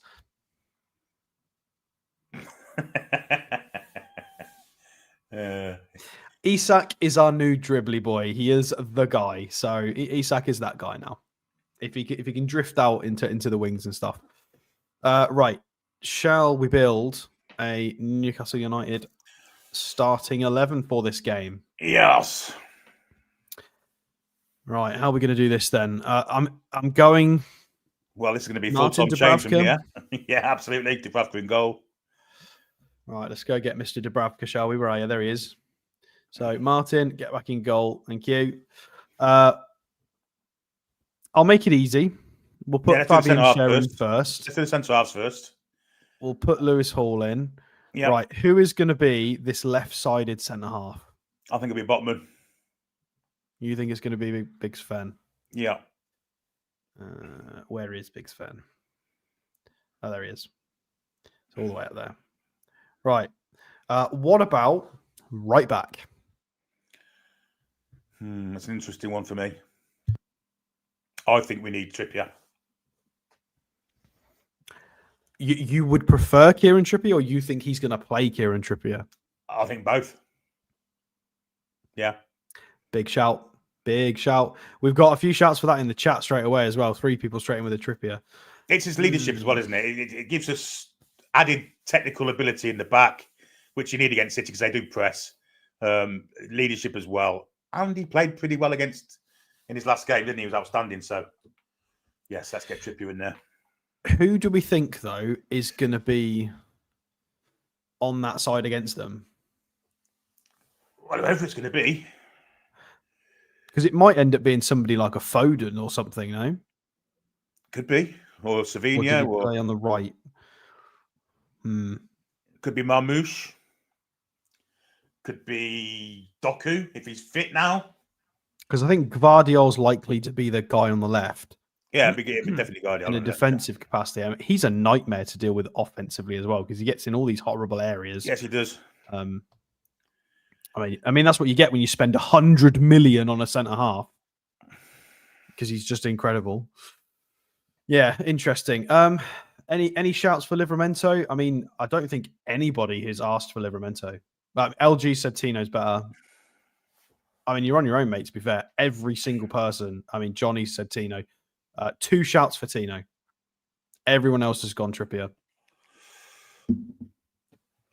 Isak is our new dribbly boy. He is the guy. So Isak is that guy now. If he can drift out into the wings and stuff. Right. Shall we build a Newcastle United starting 11 for this game? Yes. Right. How are we going to do this then? I'm going. Well, this is going to be full-time change from here. Yeah, absolutely. Dubravka in goal. Right. Let's go get Mr. Dubravka, shall we? Where are you? There he is. So, Martin, get back in goal. Thank you. I'll make it easy. We'll put Fabian Schär in first. Let's do the centre halves first. We'll put Lewis Hall in. Yep. Right. Who is going to be this left-sided centre half? I think it'll be Botman. You think it's going to be Big Sven? Yeah. Where is Big Sven? Oh, there he is. It's all the way up there. Right. What about right back? That's an interesting one for me. I think we need Trippier. You would prefer Kieran Trippier, or you think he's going to play Kieran Trippier? I think both. Yeah. Big shout. Big shout. We've got a few shouts for that in the chat straight away as well. 3 people straight in with a Trippier. It's his leadership as well, isn't it? It gives us added technical ability in the back, which you need against City because they do press. Leadership as well. And he played pretty well in his last game, didn't he? He was outstanding. So, yes, let's get Trippier in there. Who do we think, though, is going to be on that side against them? Well, whoever it's going to be. Because it might end up being somebody like a Foden or something, no? Could be. Or Savinho. Or play on the right. Could be Marmoush. Could be Doku, if he's fit now. Because I think Gvardiol's likely to be the guy on the left. Yeah, definitely Guardiola. In a defensive capacity. I mean, he's a nightmare to deal with offensively as well, because he gets in all these horrible areas. Yes, he does. I mean, that's what you get when you spend 100 million on a centre half, because he's just incredible. Yeah, interesting. Any shouts for Livramento? I mean, I don't think anybody has asked for Livramento. LG said Tino's better. I mean, you're on your own, mate, to be fair. Every single person. I mean, Johnny said Tino. 2 shouts for Tino. Everyone else has gone Trippier.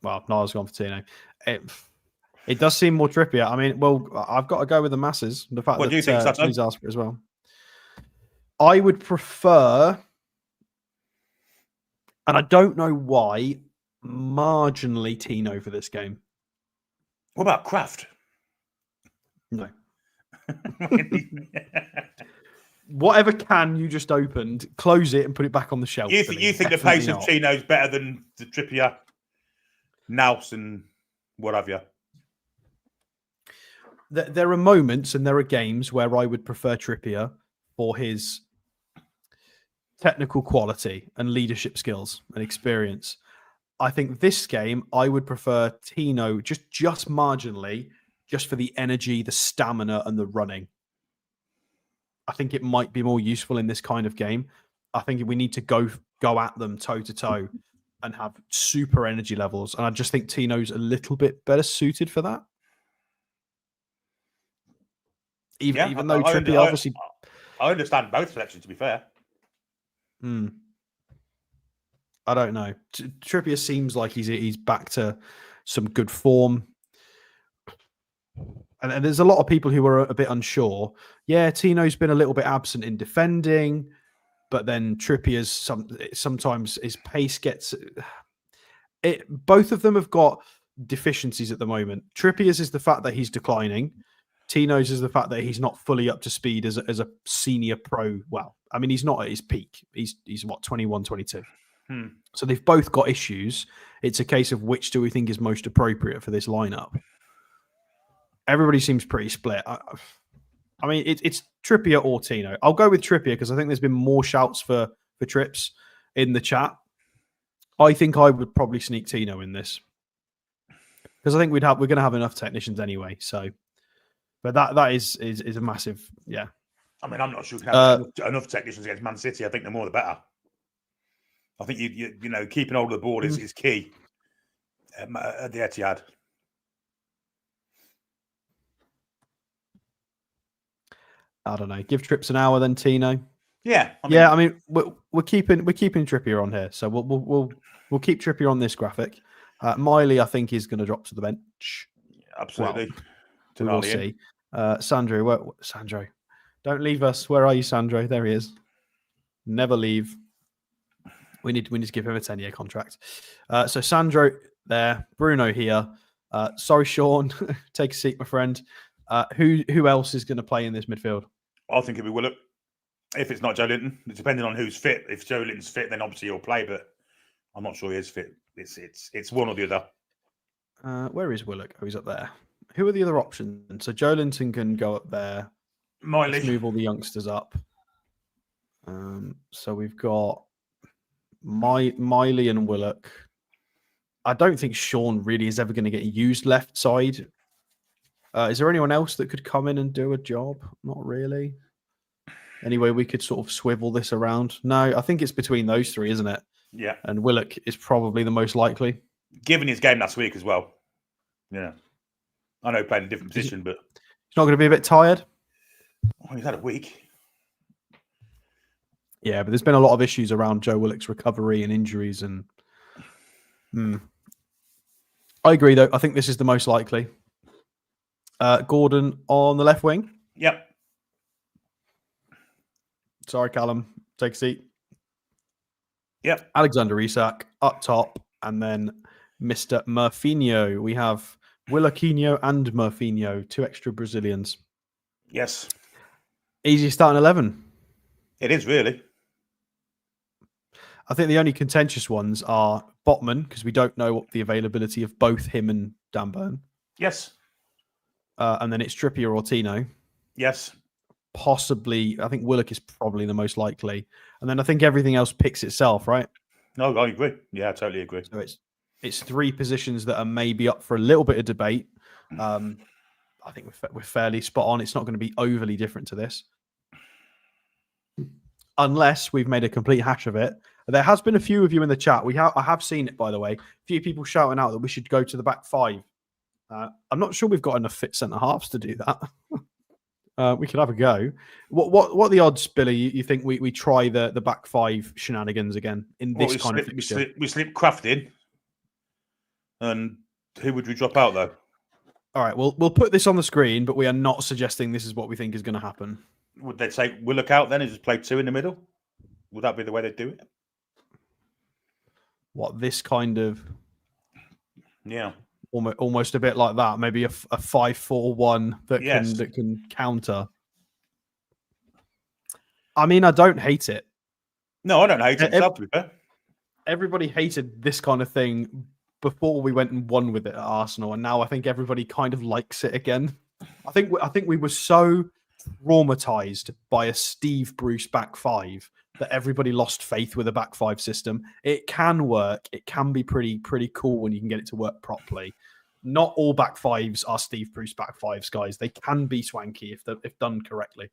Well, Niall's gone for Tino. It does seem more Trippier. I mean, well, I've got to go with the masses. The fact what do you think, Johnny's asked for it as well. I would prefer, and I don't know why, marginally Tino for this game. What about Kraft? No. Whatever can you just opened, close it and put it back on the shelf. You think the pace of Tino's better than the Trippier, Naus and what have you? There are moments and there are games where I would prefer Trippier for his technical quality and leadership skills and experience. I think this game, I would prefer Tino just marginally, just for the energy, the stamina and the running. I think it might be more useful in this kind of game. I think we need to go at them toe to toe and have super energy levels. And I just think Tino's a little bit better suited for that. Even though Trippier obviously... I understand both selections, to be fair. I don't know. Trippier seems like he's back to some good form. And there's a lot of people who are a bit unsure. Yeah, Tino's been a little bit absent in defending, but then Trippier's sometimes his pace gets... Both of them have got deficiencies at the moment. Trippier's is the fact that he's declining. Tino's is the fact that he's not fully up to speed as a senior pro. Well, I mean, he's not at his peak. He's what, 21, 22. So they've both got issues. It's a case of which do we think is most appropriate for this lineup. Everybody seems pretty split. I mean, it's Trippier or Tino. I'll go with Trippier because I think there's been more shouts for Trips in the chat. I think I would probably sneak Tino in this because I think we're going to have enough technicians anyway. So, but that is a massive, yeah. I mean, I'm not sure we can have enough technicians against Man City. I think the more the better. I think you know, keeping hold of the ball is key at the Etihad. I don't know. Give Trips an hour, then Tino. Yeah, I mean, we're keeping Trippier on here, so we'll keep Trippier on this graphic. Miley, I think, is going to drop to the bench. Absolutely. Well, we'll see. Sandro, Sandro, don't leave us. Where are you, Sandro? There he is. Never leave. We need to give him a 10-year contract. So Sandro there, Bruno here. Sorry, Sean. Take a seat, my friend. Who else is going to play in this midfield? I think it'll be Willock. If it's not Joe Linton, depending on who's fit. If Joe Linton's fit, then obviously he'll play. But I'm not sure he is fit. It's one or the other. Where is Willock? Oh, he's up there. Who are the other options? So Joe Linton can go up there. Miley. Let's move all the youngsters up. So we've got Miley and Willock. I don't think Sean really is ever going to get used left side. Is there anyone else that could come in and do a job? Not really. Anyway, we could sort of swivel this around. No, I think it's between those three, isn't it? Yeah. And Willock is probably the most likely. Given his game last week as well. Yeah. I know he played in a different position, but... He's not going to be a bit tired? Oh, he's had a week. Yeah, but there's been a lot of issues around Joe Willock's recovery and injuries. And I agree, though. I think this is the most likely. Gordon on the left wing. Yep. Sorry, Callum. Take a seat. Yep. Alexander Isak up top. And then Mr. Murfinho. We have Willoquinho and Murfinho, 2 extra Brazilians. Yes. Easy starting 11. It is, really. I think the only contentious ones are Botman, because we don't know what the availability of both him and Dan Burn. Yes. And then it's Trippier or Tino. Yes. Possibly, I think Willock is probably the most likely. And then I think everything else picks itself, right? No, I agree. Yeah, I totally agree. So it's 3 positions that are maybe up for a little bit of debate. I think we're fairly spot on. It's not going to be overly different to this. Unless we've made a complete hash of it. There has been a few of you in the chat. I have seen it, by the way. A few people shouting out that we should go to the back 5. I'm not sure we've got enough fit centre halves to do that. We could have a go. What are the odds, Billy? You think we try the back 5 shenanigans again in this kind of fixture? We slip Kraft in, and who would we drop out though? All right, we'll put this on the screen, but we are not suggesting this is what we think is going to happen. Would they take Willock out then and just play 2 in the middle? Would that be the way they'd do it? What, this kind of... Yeah. Almost a bit like that. Maybe a 5-4-1 that can counter. I mean, I don't hate it. No, I don't hate it. To be fair. Everybody hated this kind of thing before we went and won with it at Arsenal, and now I think everybody kind of likes it again. I think we were so traumatized by a Steve Bruce back 5 that everybody lost faith with a back 5 system. It can work. It can be pretty cool when you can get it to work properly. Not all back 5s are Steve Bruce back 5s, guys. They can be swanky if done correctly.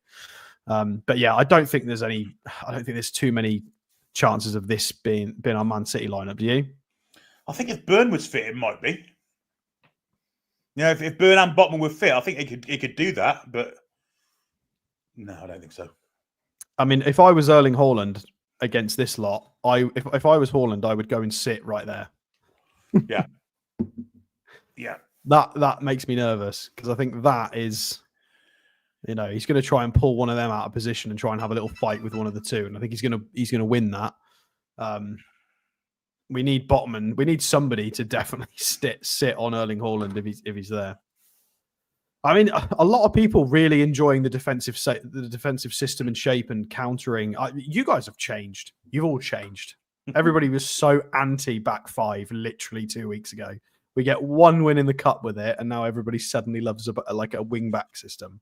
But yeah, I don't think there's too many chances of this being our Man City lineup. Do you? I think if Burn was fit, it might be. You know, if Burn and Botman were fit, I think he could do that. But no, I don't think so. I mean, if I was Erling Haaland against this lot, if I was Haaland, I would go and sit right there. Yeah. Yeah. That makes me nervous because I think that is, he's going to try and pull one of them out of position and try and have a little fight with one of the two, and I think he's going to win that. We need Botman. We need somebody to definitely sit on Erling Haaland if he's there. I mean, a lot of people really enjoying the defensive system and shape and countering. You guys have changed. You've all changed. Everybody was so anti back five literally 2 weeks ago. We get one win in the cup with it, and now everybody suddenly loves like a wing back system.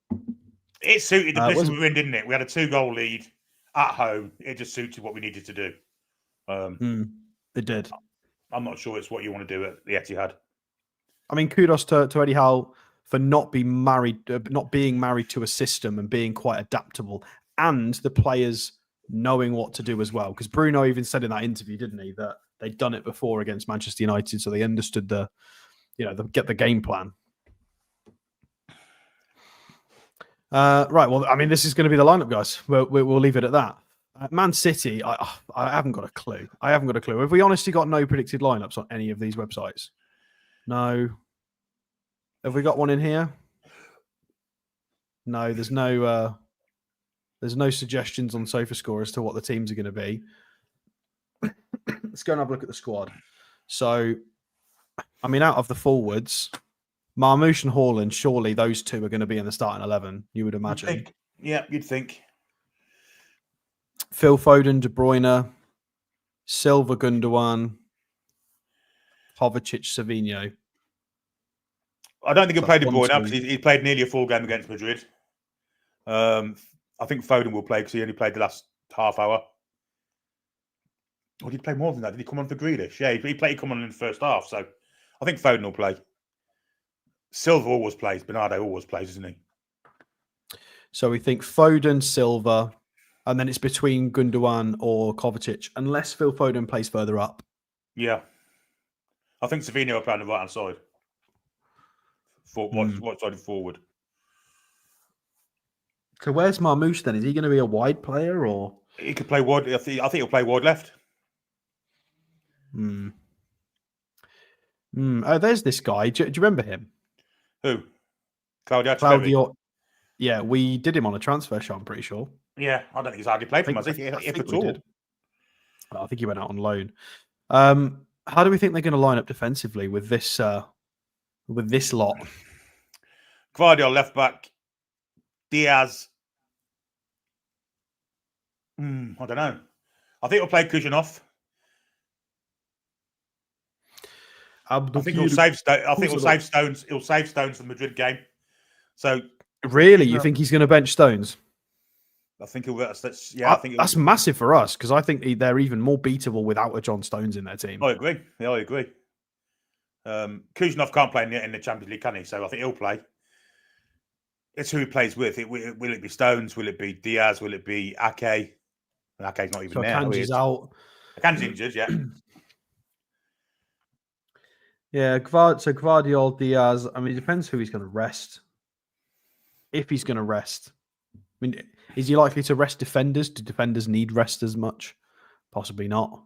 It suited the position we were in, didn't it? We had a 2-goal lead at home. It just suited what we needed to do. It did. I'm not sure it's what you want to do at the Etihad. I mean, kudos to Eddie Howe for not being married to a system and being quite adaptable, and the players knowing what to do as well. Because Bruno even said in that interview, didn't he, that they'd done it before against Manchester United, so they understood get the game plan. Right. Well, I mean, this is going to be the lineup, guys. We'll leave it at that. Man City, I haven't got a clue. Have we honestly got no predicted lineups on any of these websites? No. Have we got one in here? No, there's no suggestions on SofaScore as to what the teams are going to be. Let's go and have a look at the squad. So, I mean, out of the forwards, Marmoush and Haaland, surely those two are going to be in the starting 11, you would imagine. You'd think. Phil Foden, De Bruyne, Silva, Gundogan, Kovacic, Savinho. I don't think he'll play De Bruyne because he played nearly a full game against Madrid. I think Foden will play because he only played the last half hour. Or did he play more than that? Did he come on for Grealish? Yeah, he come on in the first half. So I think Foden will play. Silva always plays. Bernardo always plays, isn't he? So we think Foden, Silva, and then it's between Gundogan or Kovacic, unless Phil Foden plays further up. Yeah. I think Savinho will play on the right-hand side. Right side forward. So where's Marmoush then? Is he going to be a wide player or? He could play wide. I think he'll play wide left. Oh, there's this guy. Do you remember him? Who? Claudio. Yeah, we did him on a transfer show, I'm pretty sure. Yeah, I don't think he's hardly played for him, if at all. I think he went out on loan. How do we think they're going to line up defensively with this lot? Guardiola left back. Diaz. I don't know. I think he'll play Kujanov. I think he'll save Stones. He'll save Stones for the Madrid game. So really, you think he's going to bench Stones? I think he'll. That's massive for us because I think they're even more beatable without a John Stones in their team. I agree. Yeah, I agree. Kujanov can't play in the Champions League, can he? So I think he'll play. It's who he plays with. Will it be Stones? Will it be Diaz? Will it be Ake? And Ake's not even there. Akanji's out. Akanji's injured, yeah. Yeah, so Guardiola, Diaz. I mean, it depends who he's going to rest. If he's going to rest. I mean, is he likely to rest defenders? Do defenders need rest as much? Possibly not.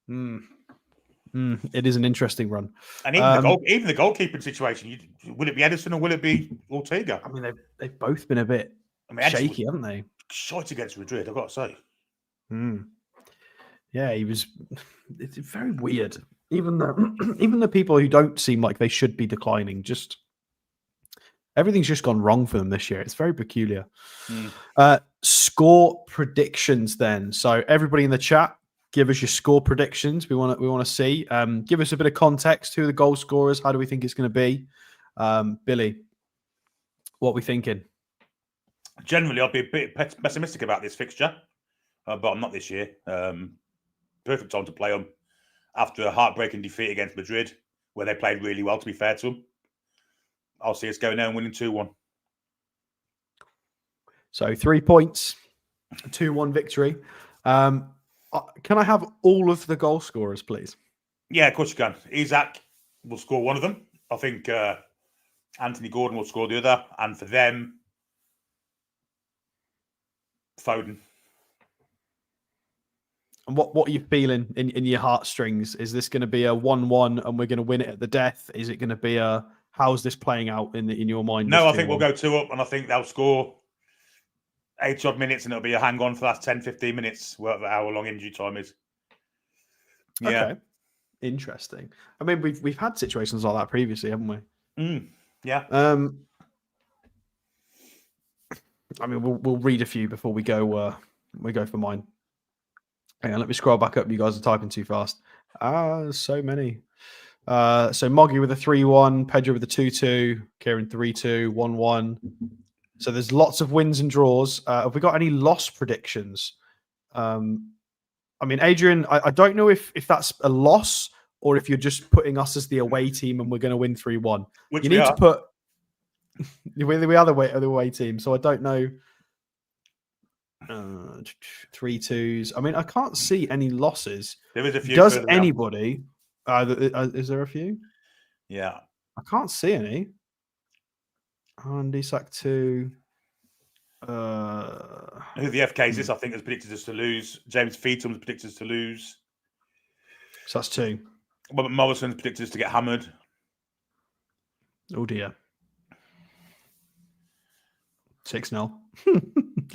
It is an interesting run. And even the goalkeeping situation, will it be Edison or will it be Ortega? I mean, they've both been a bit shaky, haven't they? Shite against Madrid, I've got to say. Yeah, it's very weird. Even the people who don't seem like they should be declining, everything's just gone wrong for them this year. It's very peculiar. Score predictions then. So everybody in the chat, give us your score predictions. We want to see. Give us a bit of context. Who are the goal scorers? How do we think it's going to be? Billy, what are we thinking? Generally, I'll be a bit pessimistic about this fixture, but I'm not this year. Perfect time to play them after a heartbreaking defeat against Madrid, where they played really well, to be fair to them. I'll see us going there and winning 2-1. So 3 points, 2-1 victory. Can I have all of the goal scorers, please? Yeah, of course you can. Isak will score one of them. I think Anthony Gordon will score the other. And for them, Foden. And what are you feeling in your heartstrings? Is this going to be a 1-1 and we're going to win it at the death? Is it going to be a... How's this playing out in your mind? No, I think we'll go 2-up and I think they'll score 8 odd minutes and it'll be a hang on for the last 10, 15 minutes, whatever how long injury time is. Yeah. Okay. Interesting. I mean, we've had situations like that previously, haven't we? Yeah. I mean, we'll read a few before we go for mine. Hang on, let me scroll back up. You guys are typing too fast. So many. So Moggy with a 3-1, Pedro with a 2-2, Kieran 3-2, 1-1. So there's lots of wins and draws. Have we got any loss predictions? I mean, Adrian, I don't know if that's a loss or if you're just putting us as the away team and we're going to win 3-1. Which you we need are. to put we are the away team, so I don't know. 3-2s. I mean, I can't see any losses. There is a few. Does anybody? Is there a few? Yeah. I can't see any. And Isak 2. Who the FKs is, I think, has predicted us to lose. James Featum's predicted us to lose. So that's 2. Robert Morrison's predicted us to get hammered. Oh dear. 6-0.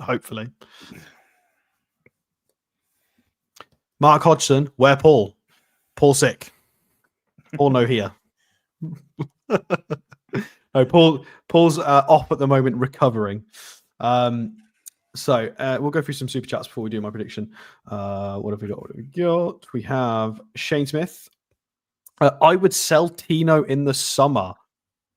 Hopefully. Mark Hodgson, where Paul? Paul sick. Paul no here. No, Paul's off at the moment, recovering. So we'll go through some super chats before we do my prediction. What have we got? We have Shane Smith. I would sell Tino in the summer.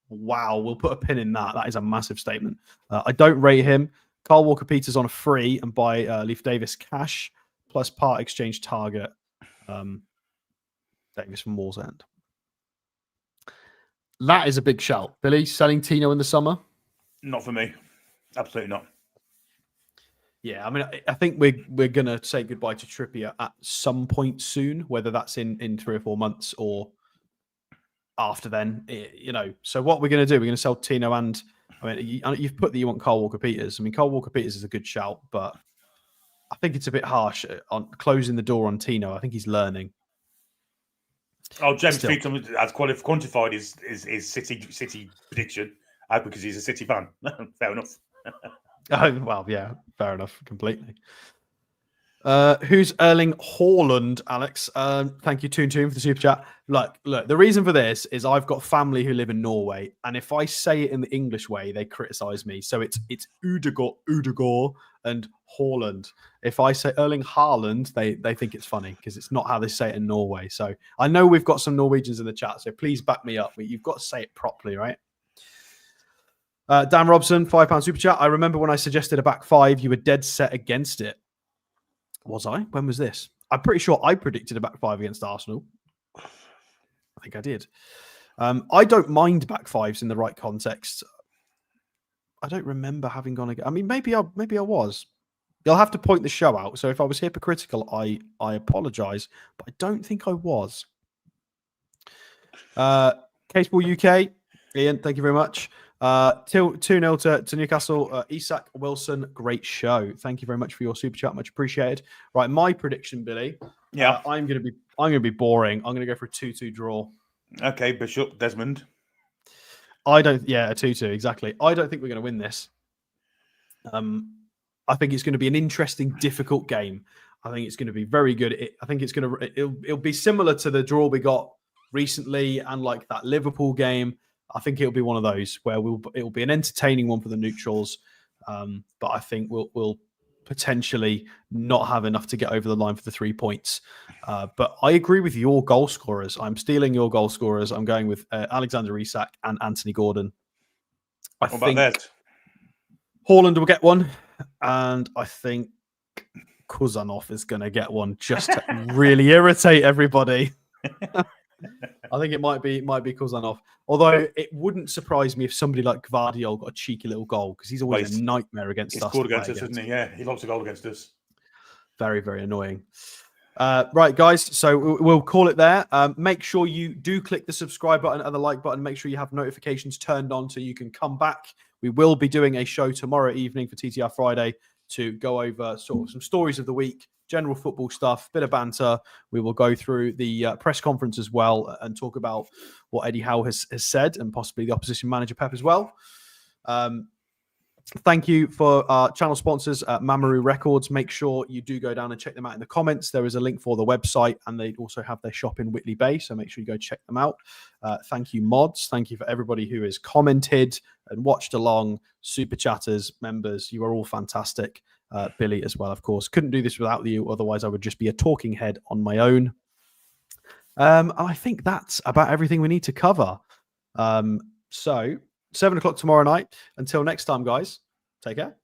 Wow, we'll put a pin in that. That is a massive statement. I don't rate him. Carl Walker-Peters on a free and buy Leif Davis cash plus part exchange target. Davis from Wall's End. That is a big shout. Billy, selling Tino in the summer? Not for me. Absolutely not. Yeah, I mean, I think we're going to say goodbye to Trippier at some point soon, whether that's in 3 or 4 months or after then, you know. So what we're going to do, we're going to sell Tino and, I mean, you've put that you want Carl Walker-Peters. I mean, Carl Walker-Peters is a good shout, but I think it's a bit harsh on closing the door on Tino. I think he's learning. Oh, James Featum has quantified his City prediction because he's a City fan. Fair enough. Well, yeah, fair enough, completely. Who's Erling Haaland, Alex? Thank you, Toon, for the super chat. Look, the reason for this is I've got family who live in Norway, and if I say it in the English way, they criticize me. So it's Udegor, and Haaland. If I say Erling Haaland, they think it's funny because it's not how they say it in Norway. So I know we've got some Norwegians in the chat, so please back me up. You've got to say it properly, right? Dan Robson, £5 super chat. I remember when I suggested a back 5, you were dead set against it. Was I? When was this? I'm pretty sure I predicted a back 5 against Arsenal. I think I did. I don't mind back 5s in the right context. I don't remember having gone again. I mean, maybe I was. You'll have to point the show out. So if I was hypocritical, I apologise. But I don't think I was. Caseball UK. Ian, thank you very much. 2-0 to Newcastle. Isak, Wilson, great show. Thank you very much for your super chat. Much appreciated. Right, my prediction, Billy. Yeah. I'm gonna be boring. I'm gonna go for a 2-2 draw. Okay, Bishop, Desmond. A 2-2, exactly. I don't think we're gonna win this. I think it's going to be an interesting, difficult game. I think it's going to be very good. I think it'll be similar to the draw we got recently and like that Liverpool game. I think it'll be one of those where it'll be an entertaining one for the neutrals. But I think we'll potentially not have enough to get over the line for the 3 points. But I agree with your goal scorers. I'm stealing your goal scorers. I'm going with Alexander Isak and Anthony Gordon. I think Haaland will get one. And I think Kuzanov is going to get one just to really irritate everybody. I think it might be Kuzanov. Although it wouldn't surprise me if somebody like Guardiola got a cheeky little goal because he's always a nightmare against us. He's scored against us, isn't he? Yeah, he loves a goal against us. Very, very annoying. Right, guys. So we'll call it there. Make sure you do click the subscribe button and the like button. Make sure you have notifications turned on so you can come back. We will be doing a show tomorrow evening for TTR Friday to go over sort of some stories of the week, general football stuff, bit of banter. We will go through the press conference as well and talk about what Eddie Howe has said and possibly the opposition manager Pep as well. Thank you for our channel sponsors at Mamaroo Records. Make sure you do go down and check them out in the comments. There is a link for the website, and they also have their shop in Whitley Bay, so make sure you go check them out. Thank you, mods. Thank you for everybody who has commented and watched along. Super chatters, members, you are all fantastic. Billy as well, of course. Couldn't do this without you, otherwise I would just be a talking head on my own. I think that's about everything we need to cover. So 7 o'clock tomorrow night. Until next time, guys, take care.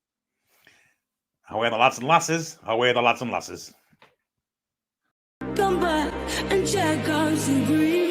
Away the lads and lasses. Away the lads and lasses. Come back and check out some green.